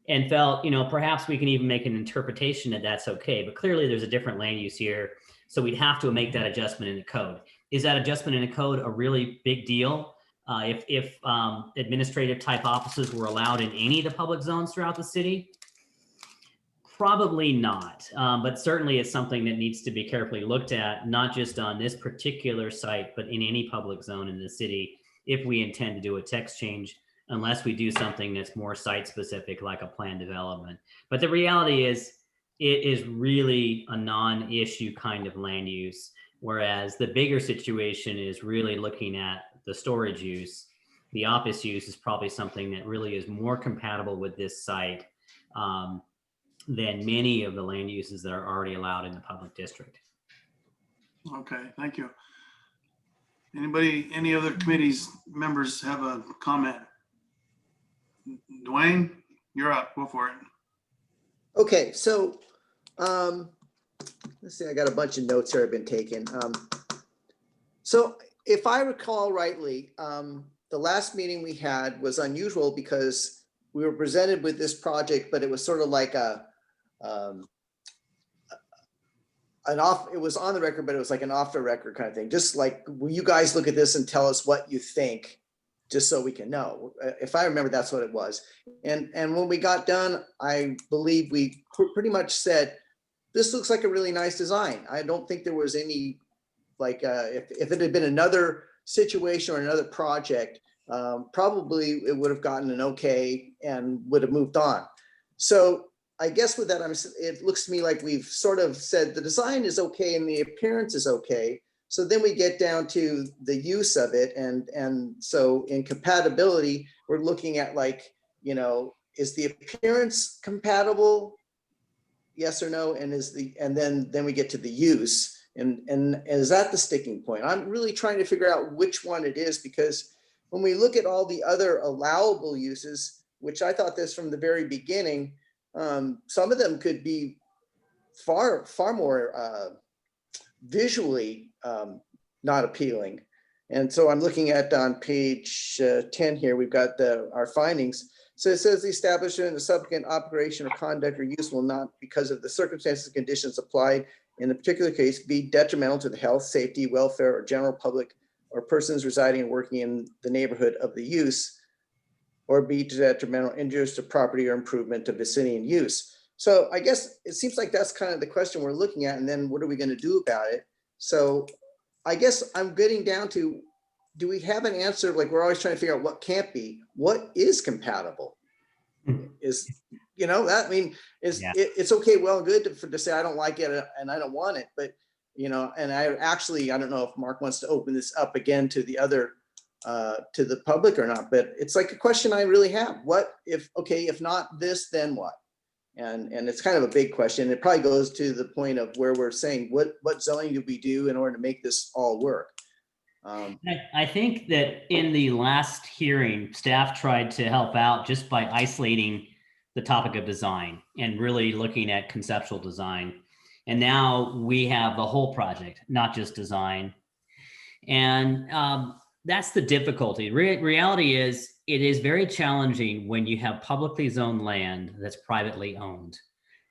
and felt, you know, perhaps we can even make an interpretation that that's okay. But clearly there's a different land use here. So we'd have to make that adjustment in the code. Is that adjustment in the code a really big deal? If administrative type offices were allowed in any of the public zones throughout the city? Probably not, but certainly it's something that needs to be carefully looked at, not just on this particular site, but in any public zone in the city, if we intend to do a text change, unless we do something that's more site specific, like a plan development. But the reality is, it is really a non-issue kind of land use, whereas the bigger situation is really looking at the storage use. The office use is probably something that really is more compatible with this site than many of the land uses that are already allowed in the public district. Okay, thank you. Any other committees members have a comment? Dwayne, you're up, go for it. Okay, so let's see, I got a bunch of notes here I've been taking. So if I recall rightly, the last meeting we had was unusual because we were presented with this project, but it was sort of like it was on the record, but it was like an off the record kind of thing. Just like, will you guys look at this and tell us what you think, just so we can know? If I remember, that's what it was. And when we got done, I believe we pretty much said, this looks like a really nice design. I don't think there was any, like, if it had been another situation or another project, probably it would have gotten an okay and would have moved on. So I guess with that, it looks to me like we've sort of said the design is okay and the appearance is okay. So then we get down to the use of it. And so in compatibility, we're looking at, like, you know, is the appearance compatible? Yes or no? And then we get to the use. And is that the sticking point? I'm really trying to figure out which one it is, because when we look at all the other allowable uses, which I thought this from the very beginning, some of them could be far more visually not appealing. And so I'm looking at on page 10 here, we've got our findings. So it says the establishment of the supplicant operation or conduct or use will not, because of the circumstances and conditions applied in the particular case, be detrimental to the health, safety, welfare, or general public or persons residing and working in the neighborhood of the use, or be detrimental injuries to property or improvement to vicinity and use. So I guess it seems like that's kind of the question we're looking at. And then what are we going to do about it? So I guess I'm getting down to, do we have an answer? Like, we're always trying to figure out what can't be. What is compatible? Is, you know, that, I mean, it's okay, well and good to say I don't like it and I don't want it, but, you know, and I don't know if Mark wants to open this up again to the other, to the public or not, but it's like a question I really have. What if, okay, if not this, then what? And it's kind of a big question. It probably goes to the point of where we're saying, what zoning do we do in order to make this all work? I think that in the last hearing, staff tried to help out just by isolating the topic of design and really looking at conceptual design. And now we have the whole project, not just design. And that's the difficulty. Reality is, it is very challenging when you have publicly zoned land that's privately owned.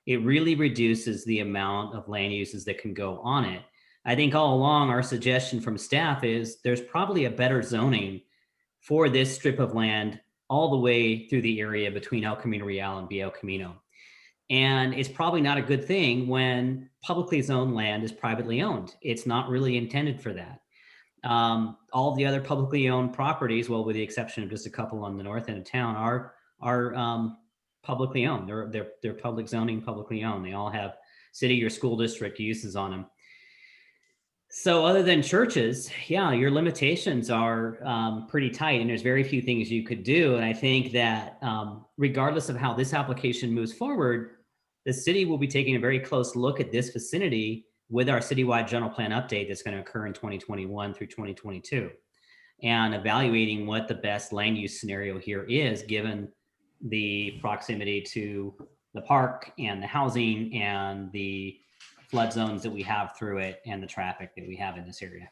It really reduces the amount of land uses that can go on it. I think all along our suggestion from staff is there's probably a better zoning for this strip of land all the way through the area between El Camino Real and Viejo Camino. And it's probably not a good thing when publicly zoned land is privately owned. It's not really intended for that. All the other publicly owned properties, well, with the exception of just a couple on the north end of town, are publicly owned. They're public zoning, publicly owned. They all have city or school district uses on them. So other than churches, yeah, your limitations are pretty tight, and there's very few things you could do. And I think that regardless of how this application moves forward, the city will be taking a very close look at this vicinity with our citywide general plan update that's going to occur in 2021 through 2022, and evaluating what the best land use scenario here is, given the proximity to the park and the housing and the flood zones that we have through it and the traffic that we have in this area.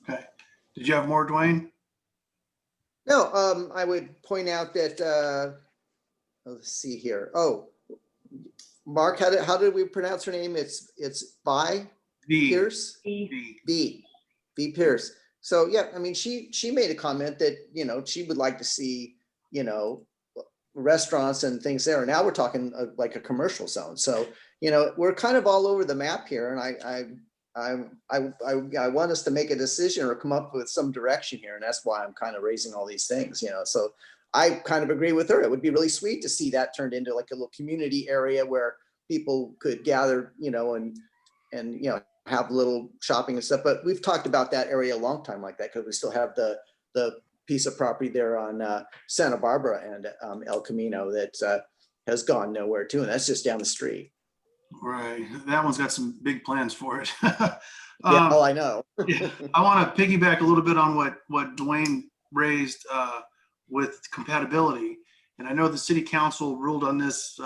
Okay. Did you have more, Dwayne? No, I would point out that, let's see here. Oh, Mark, how did we pronounce her name? It's Pierce? B Pierce. So yeah, I mean, she made a comment that, you know, she would like to see, you know, restaurants and things there. Now we're talking like a commercial zone. So, you know, we're kind of all over the map here. And I want us to make a decision or come up with some direction here. And that's why I'm kind of raising all these things, you know. So I kind of agree with her. It would be really sweet to see that turned into like a little community area where people could gather, you know, and you know, have little shopping and stuff. But we've talked about that area a long time like that, because we still have the piece of property there on Santa Barbara and El Camino that has gone nowhere too, and that's just down the street. Right, that one's got some big plans for it. Yeah, oh, I know. Yeah, I want to piggyback a little bit on what Dwayne raised with compatibility, and I know the city council ruled on this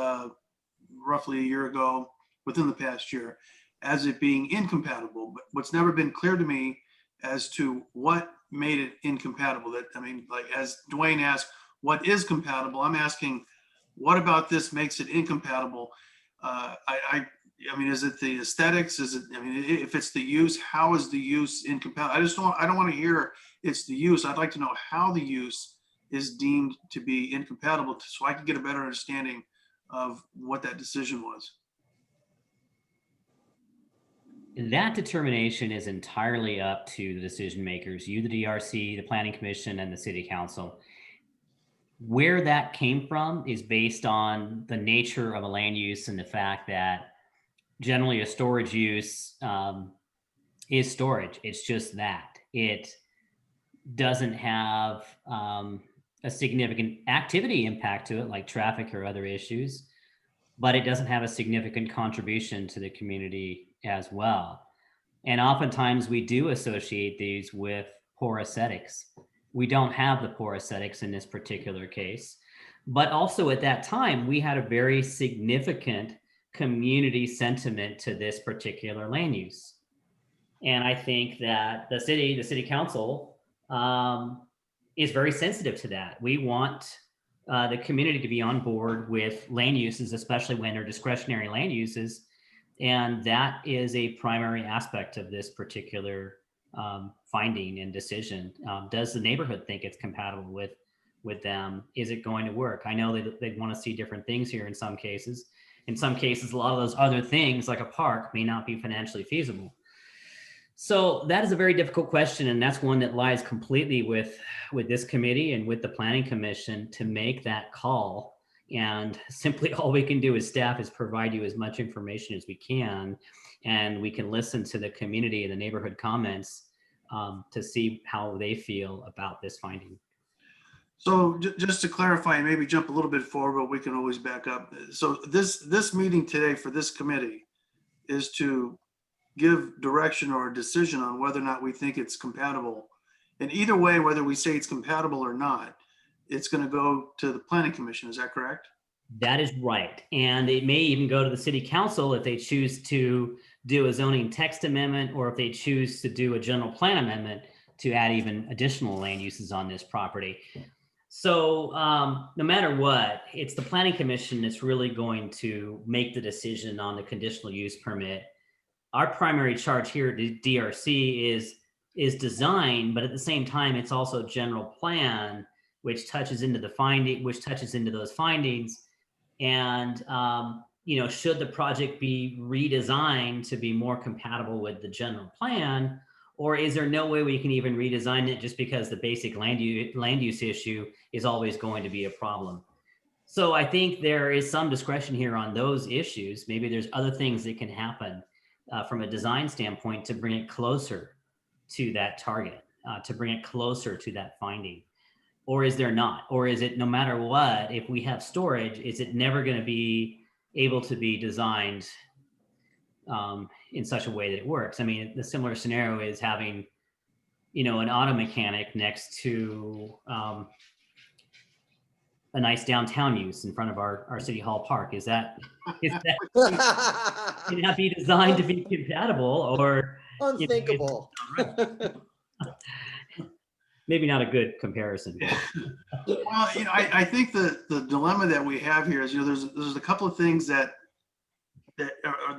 roughly a year ago, within the past year, as it being incompatible. But what's never been clear to me as to what made it incompatible. That, I mean, like as Dwayne asked, what is compatible? I'm asking, what about this makes it incompatible? I mean, is it the aesthetics? Is it, I mean, if it's the use, how is the use incompatible? I don't want to hear it's the use. I'd like to know how the use is deemed to be incompatible, so I can get a better understanding of what that decision was. That determination is entirely up to the decision makers, you, the DRC, the Planning Commission, and the City Council. Where that came from is based on the nature of a land use and the fact that generally a storage use is storage. It's just that. It doesn't have a significant activity impact to it, like traffic or other issues, but it doesn't have a significant contribution to the community as well. And oftentimes we do associate these with poor aesthetics. We don't have the poor aesthetics in this particular case, but also at that time, we had a very significant community sentiment to this particular land use. And I think that the city council is very sensitive to that. We want the community to be on board with land uses, especially when they're discretionary land uses. And that is a primary aspect of this particular finding and decision. Does the neighborhood think it's compatible with them? Is it going to work? I know they want to see different things here in some cases. In some cases, a lot of those other things, like a park, may not be financially feasible. So that is a very difficult question, and that's one that lies completely with this committee and with the Planning Commission to make that call. And simply all we can do as staff is provide you as much information as we can, and we can listen to the community and the neighborhood comments to see how they feel about this finding. So just to clarify, and maybe jump a little bit forward, but we can always back up. So this meeting today for this committee is to give direction or a decision on whether or not we think it's compatible. And either way, whether we say it's compatible or not, it's going to go to the Planning Commission. Is that correct? That is right. And it may even go to the City Council if they choose to do a zoning text amendment, or if they choose to do a general plan amendment. to add even additional land uses on this property. So no matter what, it's the Planning Commission that's really going to make the decision on the conditional use permit. Our primary charge here at DRC is design, but at the same time, it's also general plan, which touches into those findings. And you know, should the project be redesigned to be more compatible with the general plan, or is there no way we can even redesign it just because the basic land use issue is always going to be a problem? So I think there is some discretion here on those issues. Maybe there's other things that can happen from a design standpoint to bring it closer to that target, to bring it closer to that finding. Or is there not? Or is it, no matter what, if we have storage, is it never going to be able to be designed in such a way that it works? I mean, the similar scenario is having, you know, an auto mechanic next to a nice downtown use in front of our City Hall Park. Can that be designed to be compatible, or unthinkable? Maybe not a good comparison. Well, you know, I think the dilemma that we have here is, you know, there's a couple of things that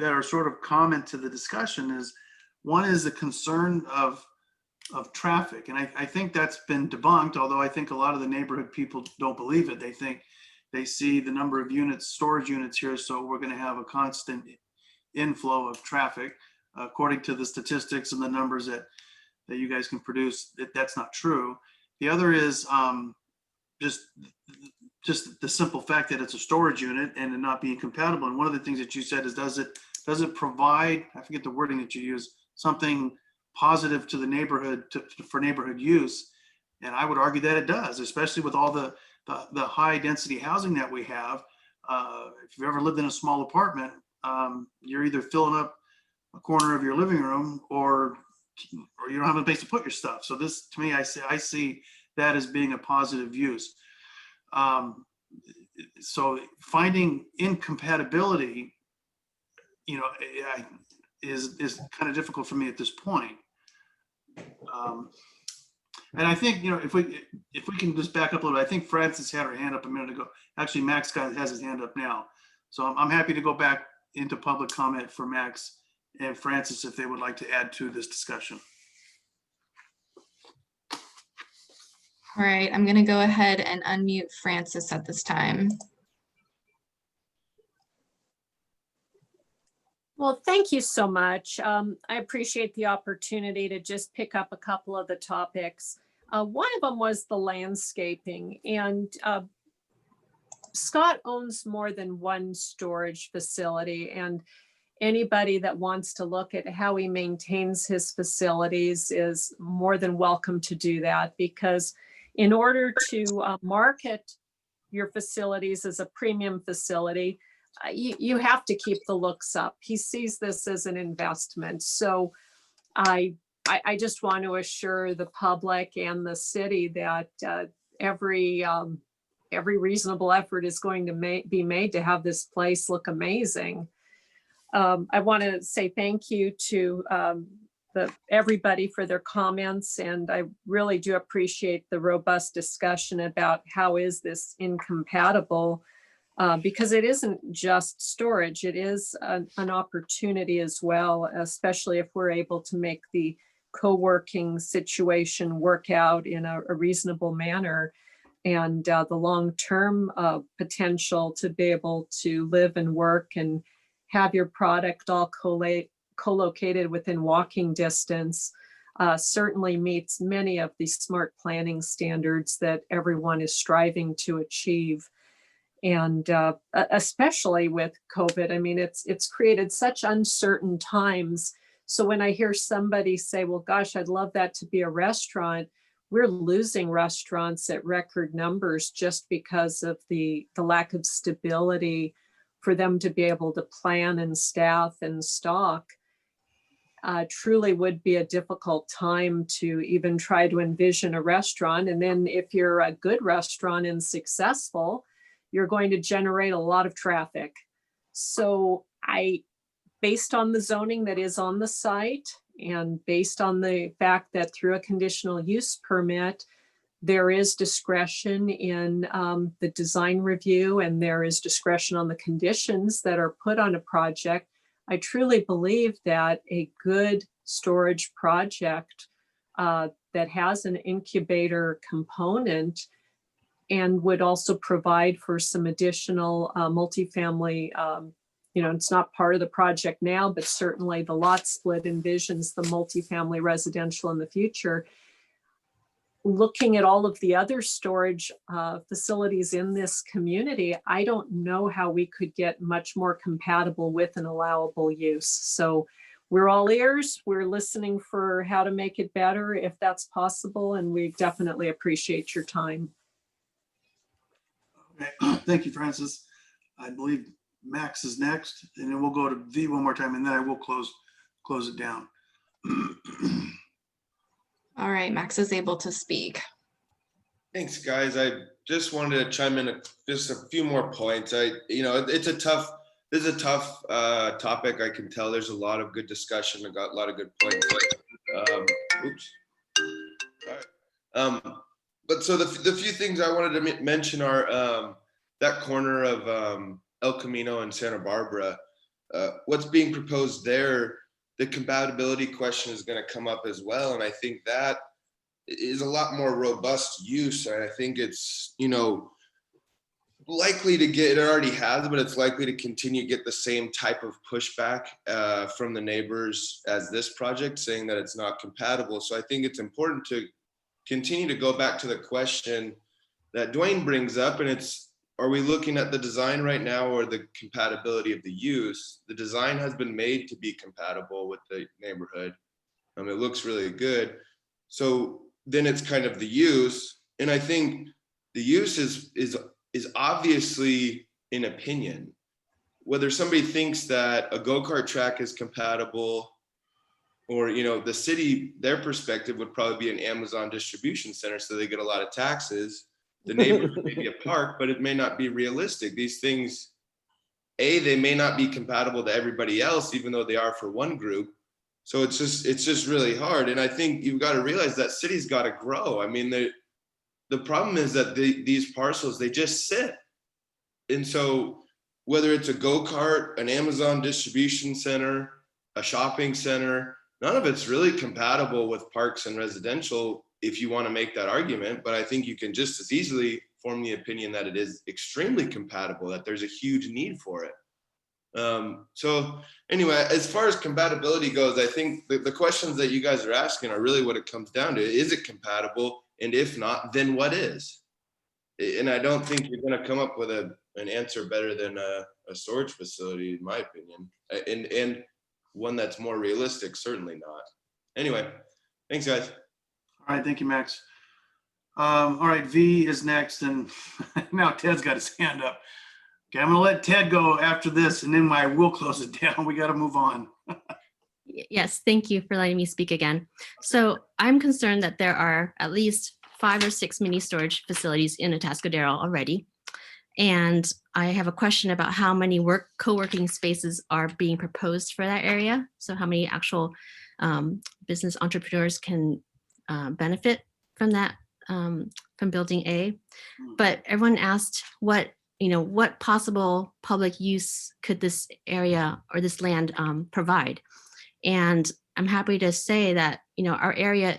are sort of common to the discussion. Is one is the concern of traffic, and I think that's been debunked. Although I think a lot of the neighborhood people don't believe it. They think they see the number of units, storage units here, so we're going to have a constant inflow of traffic. According to the statistics and the numbers that you guys can produce, that's not true. The other is just the simple fact that it's a storage unit and it not being compatible. And one of the things that you said is, does it provide, I forget the wording that you use, something positive to the neighborhood for neighborhood use? And I would argue that it does, especially with all the high density housing that we have. If you've ever lived in a small apartment, you're either filling up a corner of your living room or you don't have a place to put your stuff. So this, to me, I see that as being a positive use. So finding incompatibility, you know, is kind of difficult for me at this point. And I think, you know, if we can just back up a little bit, I think Francis had her hand up a minute ago. Actually, Max has his hand up now. So I'm happy to go back into public comment for Max and Francis if they would like to add to this discussion. All right, I'm going to go ahead and unmute Francis at this time. Well, thank you so much. I appreciate the opportunity to just pick up a couple of the topics. One of them was the landscaping, and Scott owns more than one storage facility, and anybody that wants to look at how he maintains his facilities is more than welcome to do that, because in order to market your facilities as a premium facility, you have to keep the looks up. He sees this as an investment. So I just want to assure the public and the city that every reasonable effort is going to be made to have this place look amazing. I want to say thank you to everybody for their comments, and I really do appreciate the robust discussion about how is this incompatible, because it isn't just storage, it is an opportunity as well, especially if we're able to make the co-working situation work out in a reasonable manner, and the long-term potential to be able to live and work and have your product all co-located within walking distance certainly meets many of the smart planning standards that everyone is striving to achieve. And especially with COVID, I mean, it's created such uncertain times. So when I hear somebody say, well, gosh, I'd love that to be a restaurant, we're losing restaurants at record numbers just because of the lack of stability for them to be able to plan and staff and stock. Truly would be a difficult time to even try to envision a restaurant. And then if you're a good restaurant and successful, you're going to generate a lot of traffic. So based on the zoning that is on the site, And based on the fact that through a conditional use permit, there is discretion in the design review, and there is discretion on the conditions that are put on a project. I truly believe that a good storage project that has an incubator component and would also provide for some additional multifamily, it's not part of the project now, but certainly the lot split envisions the multifamily residential in the future. Looking at all of the other storage facilities in this community, I don't know how we could get much more compatible with an allowable use. So we're all ears. We're listening for how to make it better if that's possible, and we definitely appreciate your time. Okay. Thank you, Francis. I believe Max is next, and then we'll go to V one more time, and then I will close it down. All right, Max is able to speak. Thanks, guys. I just wanted to chime in just a few more points. It's a tough topic. I can tell there's a lot of good discussion. I got a lot of good points. Oops. All right. But so the few things I wanted to mention are that corner of El Camino and Santa Barbara. What's being proposed there, the compatibility question is going to come up as well. And I think that is a lot more robust use. And I think it's, likely to get, it already has, but it's likely to continue to get the same type of pushback from the neighbors as this project, saying that it's not compatible. So I think it's important to continue to go back to the question that Dwayne brings up, and it's, are we looking at the design right now or the compatibility of the use? The design has been made to be compatible with the neighborhood. It looks really good. So then it's kind of the use. And I think the use is obviously an opinion. Whether somebody thinks that a go-kart track is compatible, or the city, their perspective would probably be an Amazon distribution center, so they get a lot of taxes. The neighborhood may be a park, but it may not be realistic. These things, they may not be compatible to everybody else, even though they are for one group. So it's just really hard. And I think you've got to realize that city's got to grow. I mean, the problem is that these parcels, they just sit. And so whether it's a go-kart, an Amazon distribution center, a shopping center, none of it's really compatible with parks and residential if you want to make that argument. But I think you can just as easily form the opinion that it is extremely compatible, that there's a huge need for it. So anyway, as far as compatibility goes, I think the questions that you guys are asking are really what it comes down to. Is it compatible? And if not, then what is? And I don't think you're going to come up with an answer better than a storage facility, in my opinion. And one that's more realistic, certainly not. Anyway, thanks, guys. All right, thank you, Max. All right, V is next, and now Ted's got his hand up. Okay, I'm gonna let Ted go after this, and then I will close it down. We got to move on. Yes, thank you for letting me speak again. So I'm concerned that there are at least 5 or 6 mini storage facilities in Atascadero already. And I have a question about how many co-working spaces are being proposed for that area. So how many actual business entrepreneurs can benefit from that, from building A. But everyone asked what possible public use could this area or this land provide? And I'm happy to say that, our area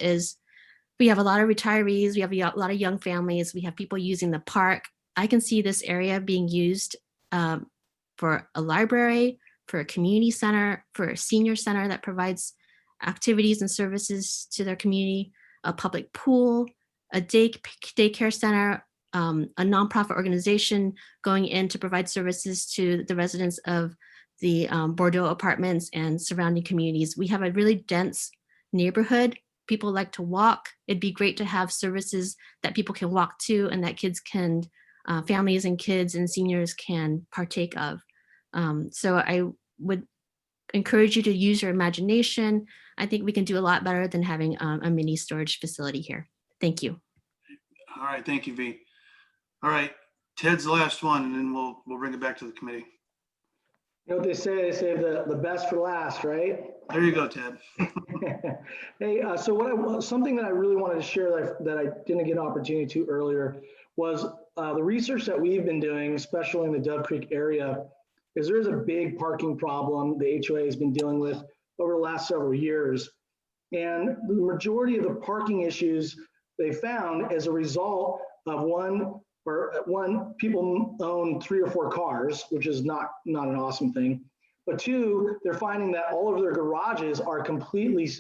we have a lot of retirees, we have a lot of young families, we have people using the park. I can see this area being used for a library, for a community center, for a senior center that provides activities and services to their community, a public pool, a daycare center, a nonprofit organization going in to provide services to the residents of the Bordeaux apartments and surrounding communities. We have a really dense neighborhood. People like to walk. It'd be great to have services that people can walk to and that kids can, families and kids and seniors can partake of. So I would encourage you to use your imagination. I think we can do a lot better than having a mini storage facility here. Thank you. All right, thank you, V. All right, Ted's the last one, and then we'll bring it back to the committee. You know what they say? They say the best for last, right? There you go, Ted. Hey, so something that I really wanted to share that I didn't get an opportunity to earlier was the research that we've been doing, especially in the Dove Creek area, is there's a big parking problem the HOA has been dealing with over the last several years. And the majority of the parking issues they found as a result of one, people own 3 or 4 cars, which is not an awesome thing. But 2, they're finding that all of their garages are completely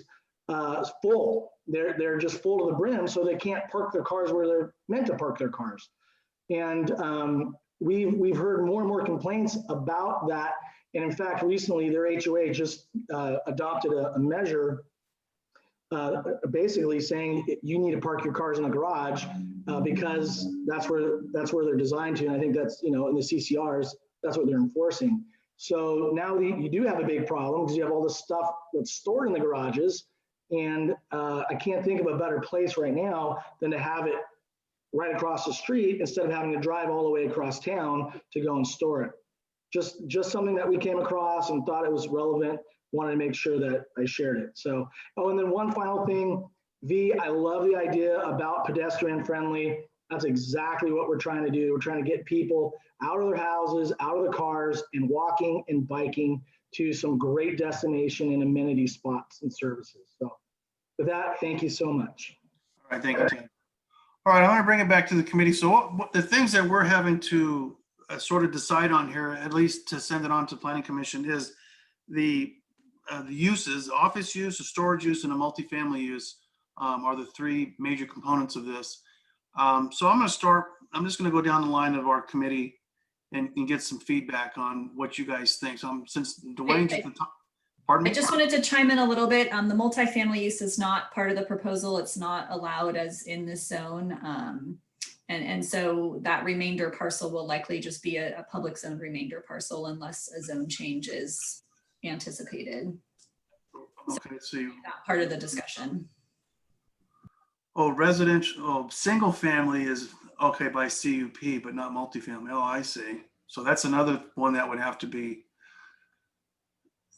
full. They're just full to the brim, so they can't park their cars where they're meant to park their cars. And we've heard more and more complaints about that. And in fact, recently their HOA just adopted a measure basically saying you need to park your cars in the garage because that's where they're designed to. And I think that's, in the CCRs, that's what they're enforcing. So now you do have a big problem because you have all this stuff that's stored in the garages. And I can't think of a better place right now than to have it right across the street instead of having to drive all the way across town to go and store it. Just something that we came across and thought it was relevant. Wanted to make sure that I shared it. So, and then one final thing, V, I love the idea about pedestrian friendly. That's exactly what we're trying to do. We're trying to get people out of their houses, out of their cars, and walking and biking to some great destination and amenity spots and services. So with that, thank you so much. All right, thank you, Ted. All right, I want to bring it back to the committee. So what the things that we're having to sort of decide on here, at least to send it on to Planning Commission, is the uses, office use, a storage use, and a multifamily use are the 3 major components of this. So I'm just going to go down the line of our committee and get some feedback on what you guys think. So since Dwayne's at the top, pardon me? I just wanted to chime in a little bit. The multifamily use is not part of the proposal. It's not allowed as in this zone. And so that remainder parcel will likely just be a public zone remainder parcel unless a zone change is anticipated. Okay, so Not part of the discussion. Single family is okay by CUP, but not multifamily. Oh, I see. So that's another one that would have to be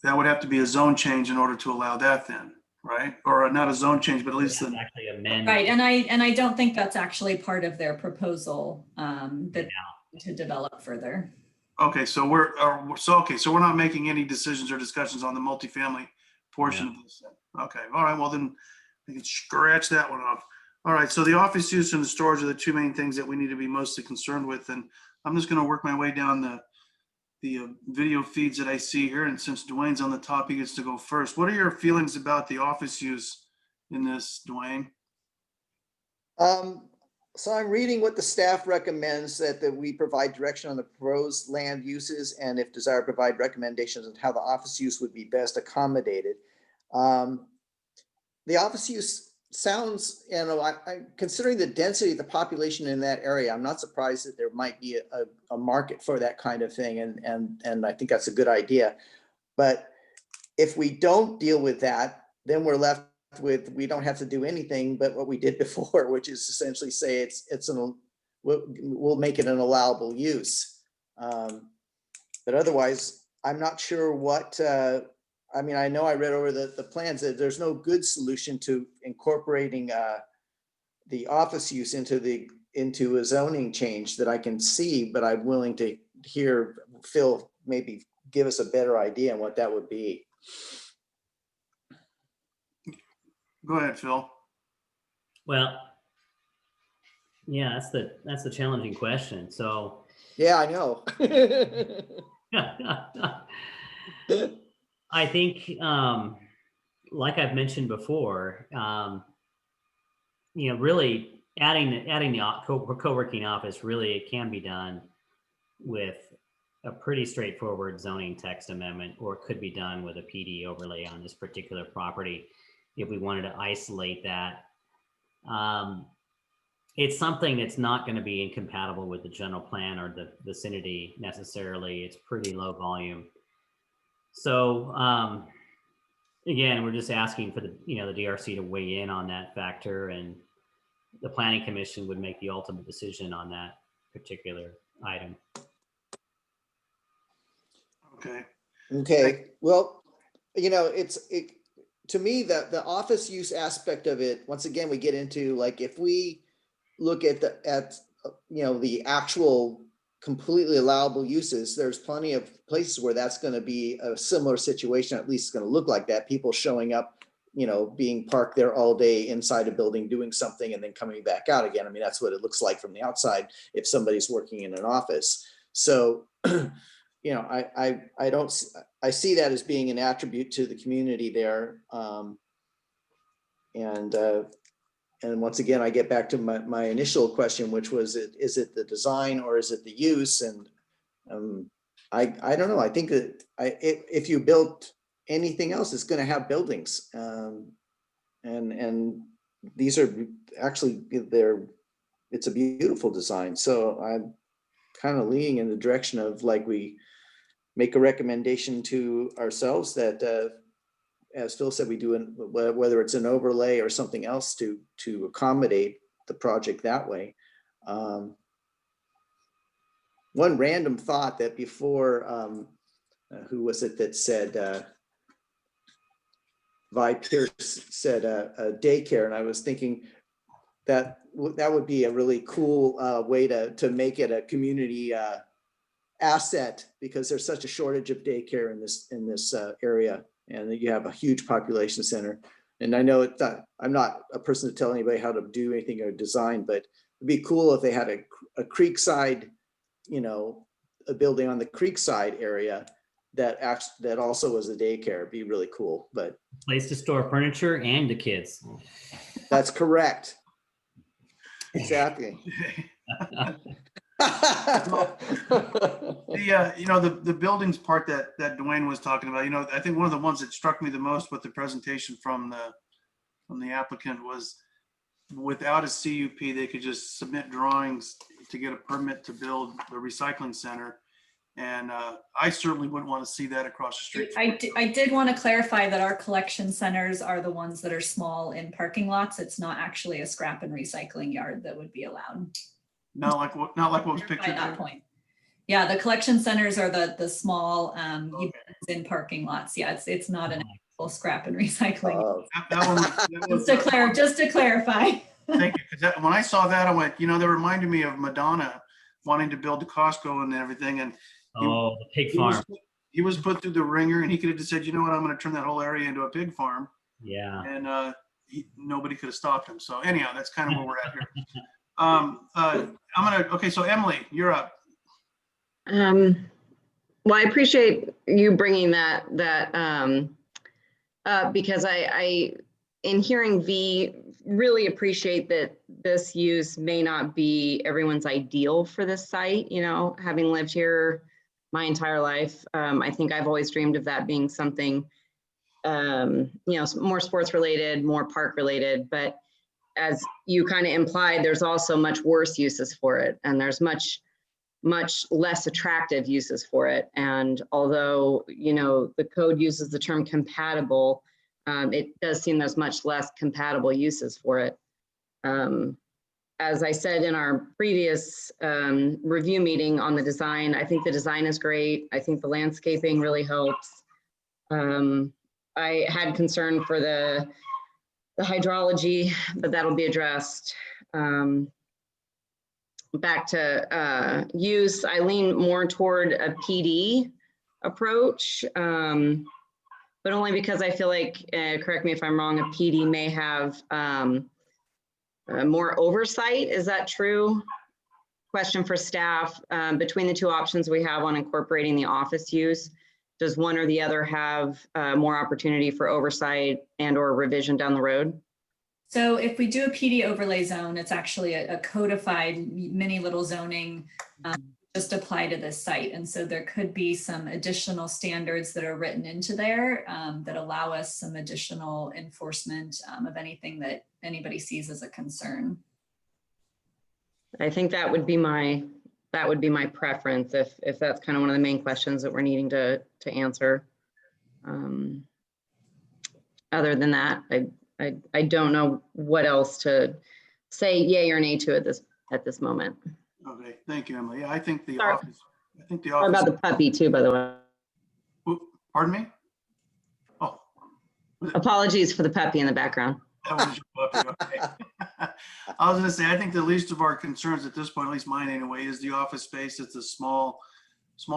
a zone change in order to allow that then, right? Or not a zone change, but at least actually amend. Right, and I don't think that's actually part of their proposal to develop further. Okay, so we're not making any decisions or discussions on the multifamily portion of this. Okay, all right, well then we can scratch that one off. All right, so the office use and the storage are the 2 main things that we need to be mostly concerned with. And I'm just gonna work my way down the video feeds that I see here. And since Dwayne's on the top, he gets to go first. What are your feelings about the office use in this, Dwayne? So I'm reading what the staff recommends that we provide direction on the proposed land uses and if desired, provide recommendations on how the office use would be best accommodated. The office use sounds, considering the density of the population in that area, I'm not surprised that there might be a market for that kind of thing. And I think that's a good idea. But if we don't deal with that, then we're left with, we don't have to do anything but what we did before, which is essentially say we'll make it an allowable use. But otherwise, I'm not sure what, I know I read over the plans that there's no good solution to incorporating the office use into a zoning change that I can see, but I'm willing to hear Phil maybe give us a better idea on what that would be. Go ahead, Phil. Well, yeah, that's the challenging question. So yeah, I know. I think, like I've mentioned before, really adding the co-working office, really it can be done with a pretty straightforward zoning text amendment, or it could be done with a PD overlay on this particular property if we wanted to isolate that. It's something that's not going to be incompatible with the general plan or the vicinity necessarily. It's pretty low volume. So again, we're just asking for the DRC to weigh in on that factor, and the Planning Commission would make the ultimate decision on that particular item. Okay. Okay, well, you know, to me, the office use aspect of it, once again, we get into like, if we look at you know, the actual completely allowable uses, there's plenty of places where that's going to be a similar situation, at least it's going to look like that. People showing up, you know, being parked there all day inside a building, doing something and then coming back out again. I mean, that's what it looks like from the outside if somebody's working in an office. So, you know, I see that as being an attribute to the community there. And once again, I get back to my initial question, which was, is it the design or is it the use? And I don't know. I think that if you built anything else, it's going to have buildings. And these are actually, it's a beautiful design. So I'm kind of leaning in the direction of like, we make a recommendation to ourselves that, as Phil said, we do, whether it's an overlay or something else to accommodate the project that way. One random thought that before, who was it that said, Vi Pierce said a daycare, and I was thinking that that would be a really cool way to make it a community asset, because there's such a shortage of daycare in this area, and you have a huge population center. And I know I'm not a person to tell anybody how to do anything or design, but it'd be cool if they had a creekside, you know, a building on the creekside area that also was a daycare. It'd be really cool. But place to store furniture and the kids. That's correct. Exactly. You know, the buildings part that Dwayne was talking about, you know, I think one of the ones that struck me the most with the presentation from the applicant was, without a CUP, they could just submit drawings to get a permit to build the recycling center. And I certainly wouldn't want to see that across the street. I did want to clarify that our collection centers are the ones that are small in parking lots. It's not actually a scrap and recycling yard that would be allowed. Not like what was pictured That there. point. Yeah, the collection centers are the small in parking lots. Yeah, it's not an actual scrap and recycling. Just to clarify. Thank you. Because when I saw that, I went, you know, that reminded me of Madonna wanting to build the Costco and everything. And the pig farm. He was put through the ringer, and he could have just said, you know what, I'm going to turn that whole area into a pig farm. Yeah. And nobody could have stopped him. So anyhow, that's kind of where we're at here. Okay, so Emily, you're up. Well, I appreciate you bringing that up, because I, in hearing V, really appreciate that this use may not be everyone's ideal for this site. You know, having lived here my entire life, I think I've always dreamed of that being something, you know, more sports related, more park related. But as you kind of implied, there's also much worse uses for it, and there's much less attractive uses for it. And although, you know, the code uses the term compatible, it does seem there's much less compatible uses for it. As I said in our previous review meeting on the design, I think the design is great. I think the landscaping really helps. I had concern for the hydrology, but that'll be addressed. Back to use, I lean more toward a PD approach, but only because I feel like, correct me if I'm wrong, a PD may have more oversight. Is that true? Question for staff. Between the two options we have on incorporating the office use, does one or the other have more opportunity for oversight and or revision down the road? So if we do a PD overlay zone, it's actually a codified mini little zoning just apply to this site. And so there could be some additional standards that are written into there that allow us some additional enforcement of anything that anybody sees as a concern. I think that would be my preference if that's kind of one of the main questions that we're needing to answer. Other than that, I don't know what else to say yay or nay to at this moment. Okay, thank you, Emily. Yeah, I think the Sorry. office. Sorry about the puppy too, by the way. Pardon me? Oh, Apologies for the puppy in the background. that was your puppy, okay. I was gonna say, I think the least of our concerns at this point, at least mine anyway, is the office space. It's a small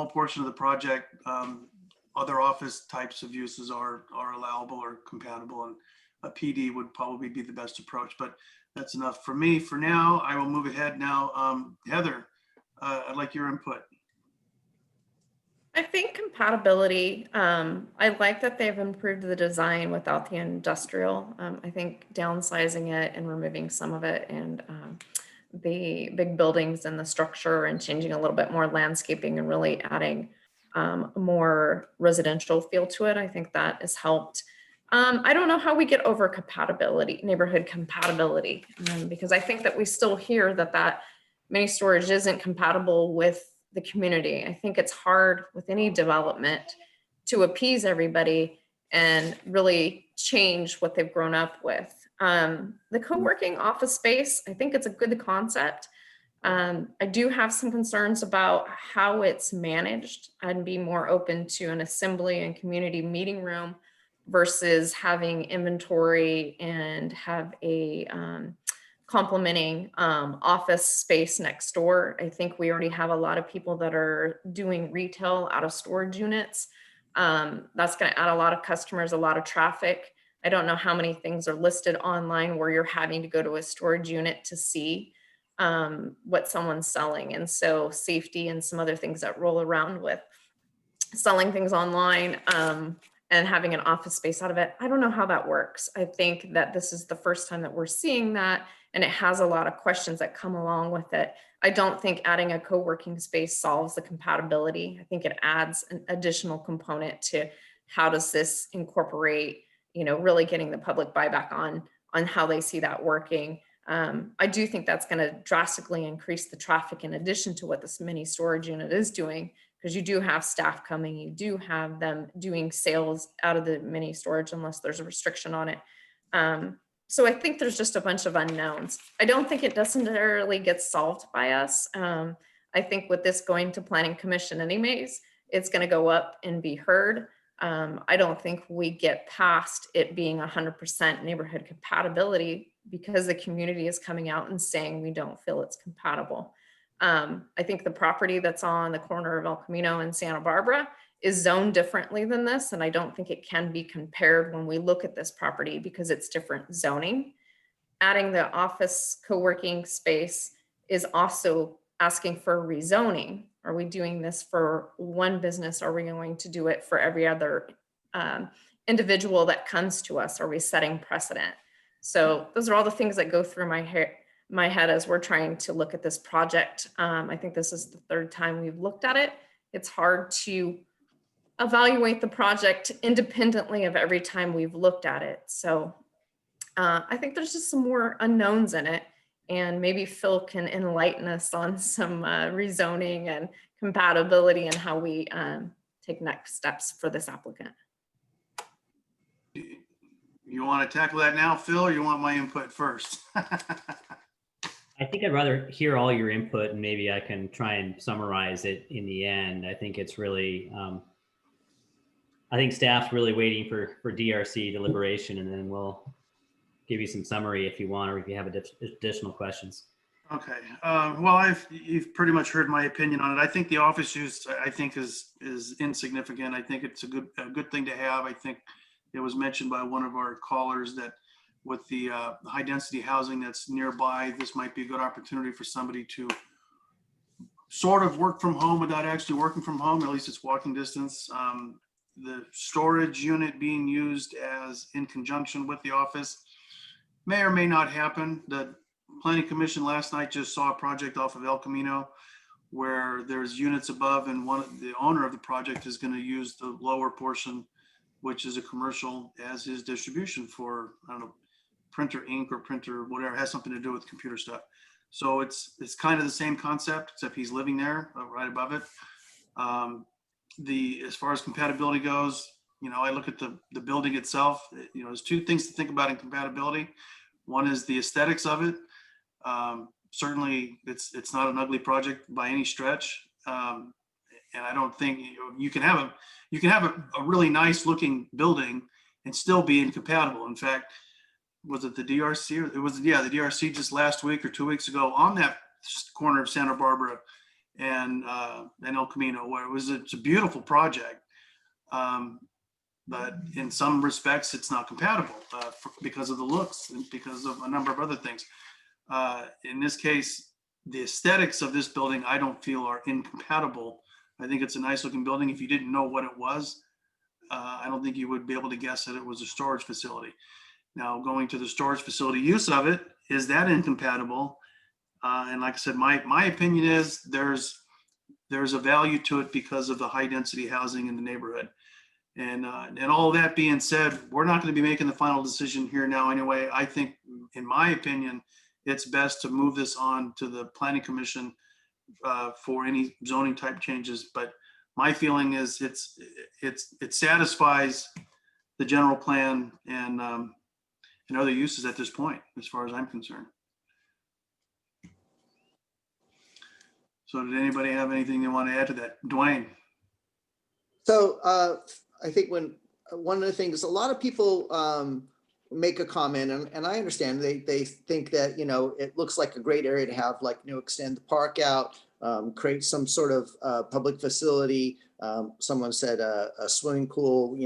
portion of the project. Other office types of uses are allowable or compatible, and a PD would probably be the best approach, but that's enough for me for now. I will move ahead now. Heather, I'd like your input. I think compatibility, I like that they've improved the design without the industrial. I think downsizing it and removing some of it and the big buildings and the structure and changing a little bit more landscaping and really adding more residential feel to it. I think that has helped. I don't know how we get over compatibility, neighborhood compatibility, because I think that we still hear that mini storage isn't compatible with the community. I think it's hard with any development to appease everybody and really change what they've grown up with. The co-working office space, I think it's a good concept. I do have some concerns about how it's managed. I'd be more open to an assembly and community meeting room versus having inventory and have a complementing office space next door. I think we already have a lot of people that are doing retail out of storage units. That's going to add a lot of customers, a lot of traffic. I don't know how many things are listed online where you're having to go to a storage unit to see what someone's selling. And so safety and some other things that roll around with selling things online and having an office space out of it. I don't know how that works. I think that this is the first time that we're seeing that, and it has a lot of questions that come along with it. I don't think adding a co-working space solves the compatibility. I think it adds an additional component to how does this incorporate, really getting the public buyback on how they see that working. I do think that's going to drastically increase the traffic in addition to what this mini storage unit is doing, because you do have staff coming, you do have them doing sales out of the mini storage unless there's a restriction on it. So I think there's just a bunch of unknowns. I don't think it necessarily gets solved by us. I think with this going to Planning Commission anyways, it's going to go up and be heard. I don't think we get past it being 100% neighborhood compatibility because the community is coming out and saying we don't feel it's compatible. I think the property that's on the corner of El Camino and Santa Barbara is zoned differently than this, and I don't think it can be compared when we look at this property because it's different zoning. Adding the office co-working space is also asking for rezoning. Are we doing this for one business? Are we going to do it for every other individual that comes to us? Are we setting precedent? So those are all the things that go through my head as we're trying to look at this project. I think this is the third time we've looked at it. It's hard to evaluate the project independently of every time we've looked at it. So I think there's just some more unknowns in it, and maybe Phil can enlighten us on some rezoning and compatibility and how we take next steps for this applicant. You want to tackle that now, Phil, or you want my input first? I think I'd rather hear all your input and maybe I can try and summarize it in the end. I think it's really, I think staff's really waiting for DRC deliberation, and then we'll give you some summary if you want, or if you have additional questions. Okay. Well, you've pretty much heard my opinion on it. I think the office use, I think, is insignificant. I think it's a good thing to have. I think it was mentioned by one of our callers that with the high density housing that's nearby, this might be a good opportunity for somebody to sort of work from home without actually working from home. At least it's walking distance. The storage unit being used as in conjunction with the office may or may not happen. The Planning Commission last night just saw a project off of El Camino where there's units above, and the owner of the project is going to use the lower portion, which is a commercial, as his distribution for, I don't know, printer ink or printer, whatever, has something to do with computer stuff. So it's kind of the same concept, except he's living there right above it. As far as compatibility goes, I look at the building itself. There's two things to think about in compatibility. One is the aesthetics of it. Certainly it's not an ugly project by any stretch. I don't think you can have a really nice looking building and still be incompatible. In fact, was it the DRC? It was, yeah, the DRC just last week or 2 weeks ago on that corner of Santa Barbara and El Camino, where it's a beautiful project. But in some respects, it's not compatible because of the looks and because of a number of other things. In this case, the aesthetics of this building, I don't feel are incompatible. I think it's a nice looking building. If you didn't know what it was, I don't think you would be able to guess that it was a storage facility. Now, going to the storage facility use of it, is that incompatible? And like I said, my opinion is there's a value to it because of the high density housing in the neighborhood. And all that being said, we're not going to be making the final decision here now anyway. I think, in my opinion, it's best to move this on to the Planning Commission for any zoning type changes. But my feeling is it satisfies the general plan and other uses at this point, as far as I'm concerned. So did anybody have anything they want to add to that? Dwayne? So I think one of the things, a lot of people make a comment, and I understand they think that, it looks like a great area to have, like, extend the park out, create some sort of public facility. Someone said a swimming pool,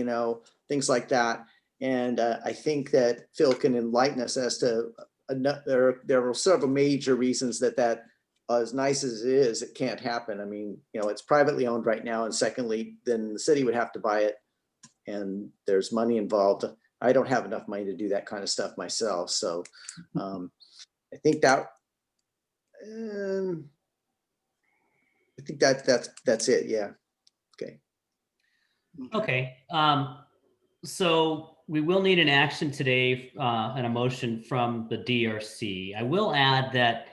things like that. And I think that Phil can enlighten us as to there are several major reasons that as nice as it is, it can't happen. I mean, it's privately owned right now. And secondly, then the city would have to buy it. And there's money involved. I don't have enough money to do that kind of stuff myself. So I think that's it. Yeah. Okay. Okay. So we will need an action today and a motion from the DRC. I will add that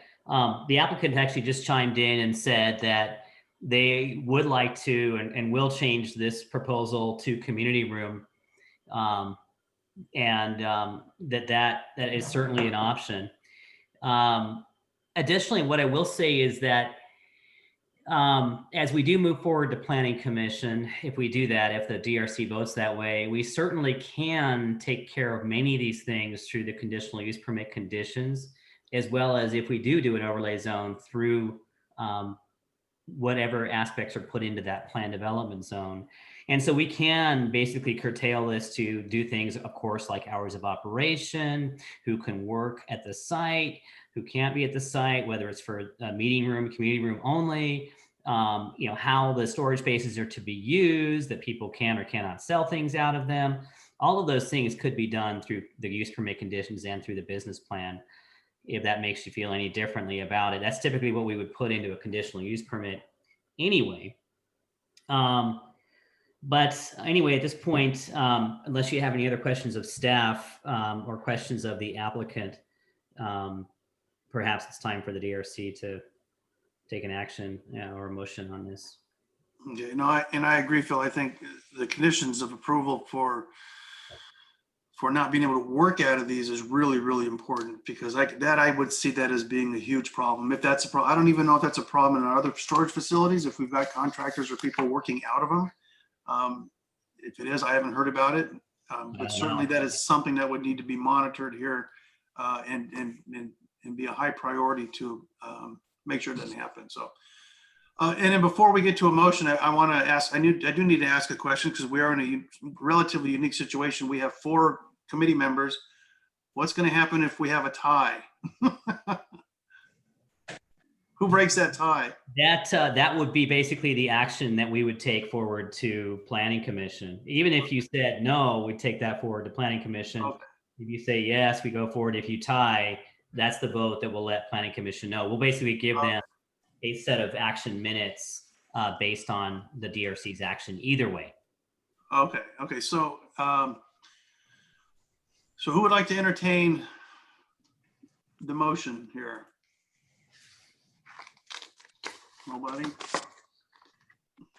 the applicant actually just chimed in and said that they would like to and will change this proposal to community room. That is certainly an option. Additionally, what I will say is that as we do move forward to Planning Commission, if we do that, if the DRC votes that way, we certainly can take care of many of these things through the conditional use permit conditions, as well as if we do an overlay zone through whatever aspects are put into that plan development zone. And so we can basically curtail this to do things, of course, like hours of operation, who can work at the site, who can't be at the site, whether it's for a meeting room, community room only, how the storage spaces are to be used, that people can or cannot sell things out of them. All of those things could be done through the use permit conditions and through the business plan. If that makes you feel any differently about it, that's typically what we would put into a conditional use permit anyway. But anyway, at this point, unless you have any other questions of staff or questions of the applicant, perhaps it's time for the DRC to take an action or a motion on this. Okay, I agree, Phil. I think the conditions of approval for not being able to work out of these is really, really important, because I would see that as being a huge problem. If that's a problem, I don't even know if that's a problem in our other storage facilities, if we've got contractors or people working out of them. If it is, I haven't heard about it, but certainly that is something that would need to be monitored here and be a high priority to make sure it doesn't happen. So, and then before we get to a motion, I want to ask, I do need to ask a question, because we are in a relatively unique situation. We have 4 committee members. What's going to happen if we have a tie? Who breaks that tie? That would be basically the action that we would take forward to Planning Commission. Even if you said no, we take that forward to Planning Commission. Okay. If you say yes, we go forward. If you tie, that's the vote that will let Planning Commission know. We'll basically give them a set of action minutes based on the DRC's action either way. Okay. So, so who would like to entertain the motion here? Nobody?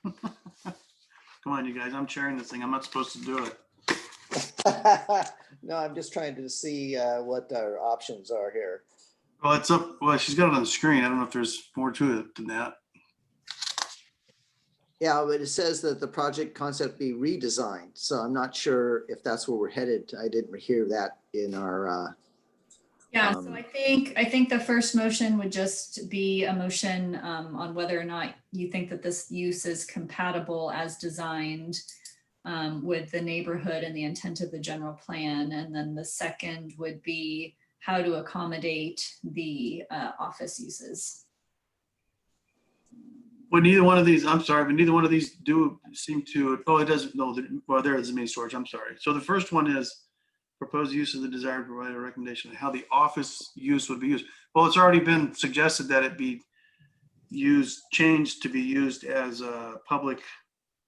Come on, you guys. I'm chairing this thing. I'm not supposed to do it. No, I'm just trying to see what our options are here. Well, it's up. Well, she's got it on the screen. I don't know if there's more to it than that. Yeah, but it says that the project concept be redesigned. So I'm not sure if that's where we're headed. I didn't hear that in our, Yeah, so I think the first motion would just be a motion on whether or not you think that this use is compatible as designed with the neighborhood and the intent of the general plan. And then the second would be how to accommodate the office uses. Well, neither one of these, I'm sorry, but neither one of these do seem to, oh, it doesn't, no, well, there is a mini storage, I'm sorry. So the first one is proposed use of the desired provider recommendation, how the office use would be used. Well, it's already been suggested that it be used, changed to be used as a public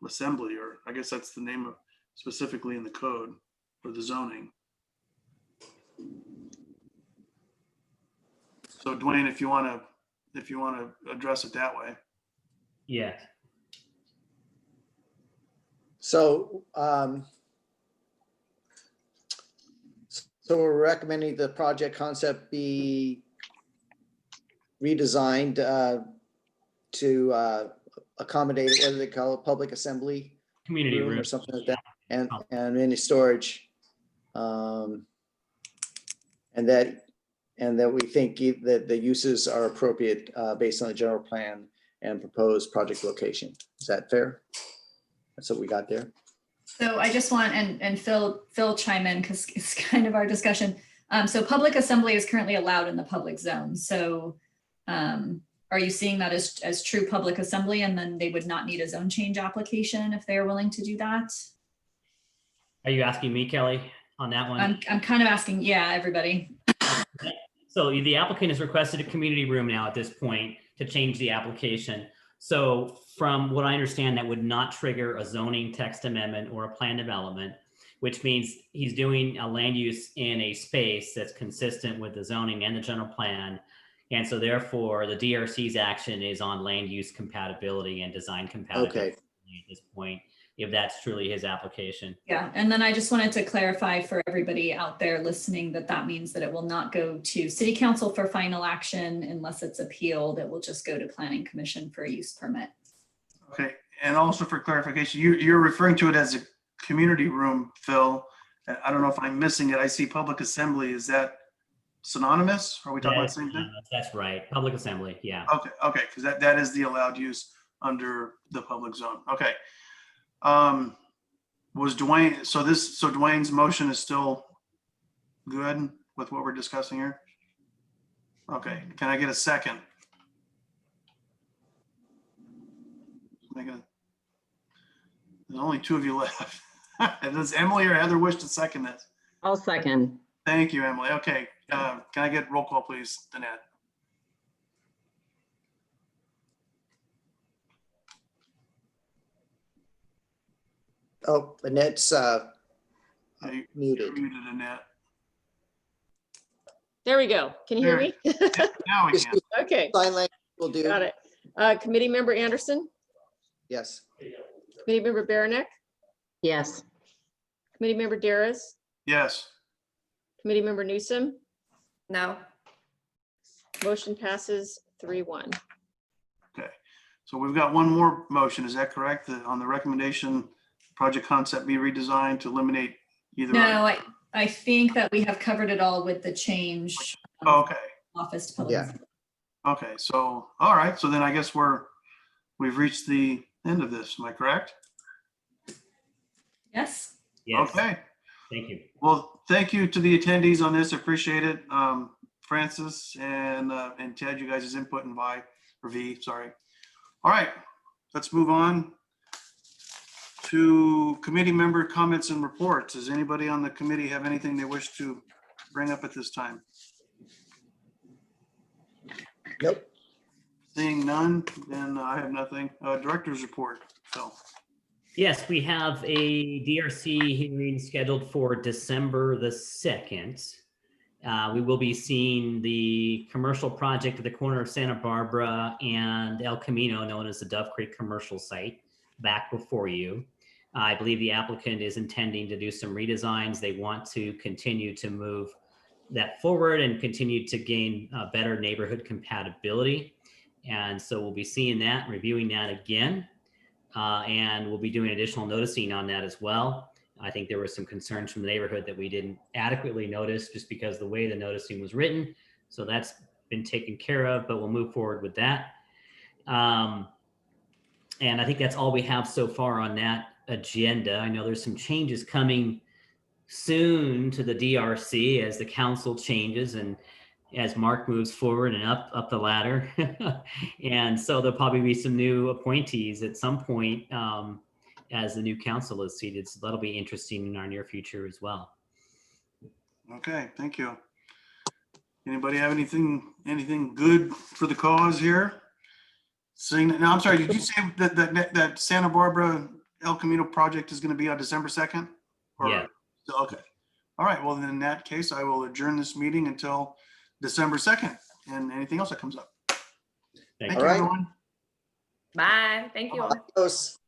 assembly, or I guess that's the name of specifically in the code for the zoning. So Dwayne, if you want to address it that way. Yeah. so, so we're recommending the project concept be redesigned to accommodate, what do they call it, public assembly Community room or something like that, and mini storage, and that we think that the uses are appropriate based on the general plan and proposed project location. Is that fair? That's what we got there. So I just want, and Phil chime in because it's kind of our discussion. So public assembly is currently allowed in the public zone. So are you seeing that as true public assembly, and then they would not need a zone change application if they're willing to do that? Are you asking me, Kelly, on that one? I'm kind of asking, yeah, everybody. So the applicant has requested a community room now at this point to change the application. So from what I understand, that would not trigger a zoning text amendment or a plan development, which means he's doing a land use in a space that's consistent with the zoning and the general plan. And so therefore the DRC's action is on land use compatibility and design compatibility at this point, if that's truly his application. Yeah, and then I just wanted to clarify for everybody out there listening that that means that it will not go to City Council for final action unless it's appealed. It will just go to Planning Commission for a use permit. Okay, and also for clarification, you're referring to it as a community room, Phil. I don't know if I'm missing it. I see public assembly. Is that synonymous? Are we talking about the same thing? That's right, public assembly, yeah. Okay, because that is the allowed use under the public zone. Okay. Was Dwayne, so Dwayne's motion is still good with what we're discussing here? Okay, can I get a second? There's only two of you left. Does Emily or Heather wish to second this? I'll second. Thank you, Emily. Okay, can I get roll call, please, Danette? Oh, Annette's muted. Muted, Annette. There we go. Can you hear me? Now we can. Okay. Sign language will do. Got it. Committee member Anderson, Yes. committee member Baranek, Yes. committee member Daris, Yes. committee member Newsom. No. Motion passes 3-1. Okay, so we've got one more motion. Is that correct? On the recommendation, project concept be redesigned to eliminate either. No, I think that we have covered it all with the change. Okay. Office to public. Yeah. Okay, so, all right, so then I guess we've reached the end of this, am I correct? Yes. Yes. Okay, Thank you. well, thank you to the attendees on this, appreciate it. Francis and Ted, you guys' input, and V, sorry. All right, let's move on to committee member comments and reports. Does anybody on the committee have anything they wish to bring up at this time? Nope. Seeing none, then I have nothing. Director's report, Phil. Yes, we have a DRC hearing scheduled for December the 2nd. We will be seeing the commercial project at the corner of Santa Barbara and El Camino, known as the Dove Creek Commercial Site, back before you. I believe the applicant is intending to do some redesigns. They want to continue to move that forward and continue to gain better neighborhood compatibility. And so we'll be seeing that, reviewing that again. and we'll be doing additional noticing on that as well. I think there were some concerns from the neighborhood that we didn't adequately notice just because the way the noticing was written. So that's been taken care of, but we'll move forward with that. And I think that's all we have so far on that agenda. I know there's some changes coming soon to the DRC as the council changes and as Mark moves forward and up the ladder. And so there'll probably be some new appointees at some point as the new council is seated. So that'll be interesting in our near future as well. Okay, thank you. Anybody have anything good for the cause here? No, I'm sorry, did you say that Santa Barbara El Camino project is going to be on December 2nd? Yeah. Okay. All right, well, then in that case, I will adjourn this meeting until December 2nd and anything else that comes up. Thank you, All right. everyone. Bye. Thank you all. Adios.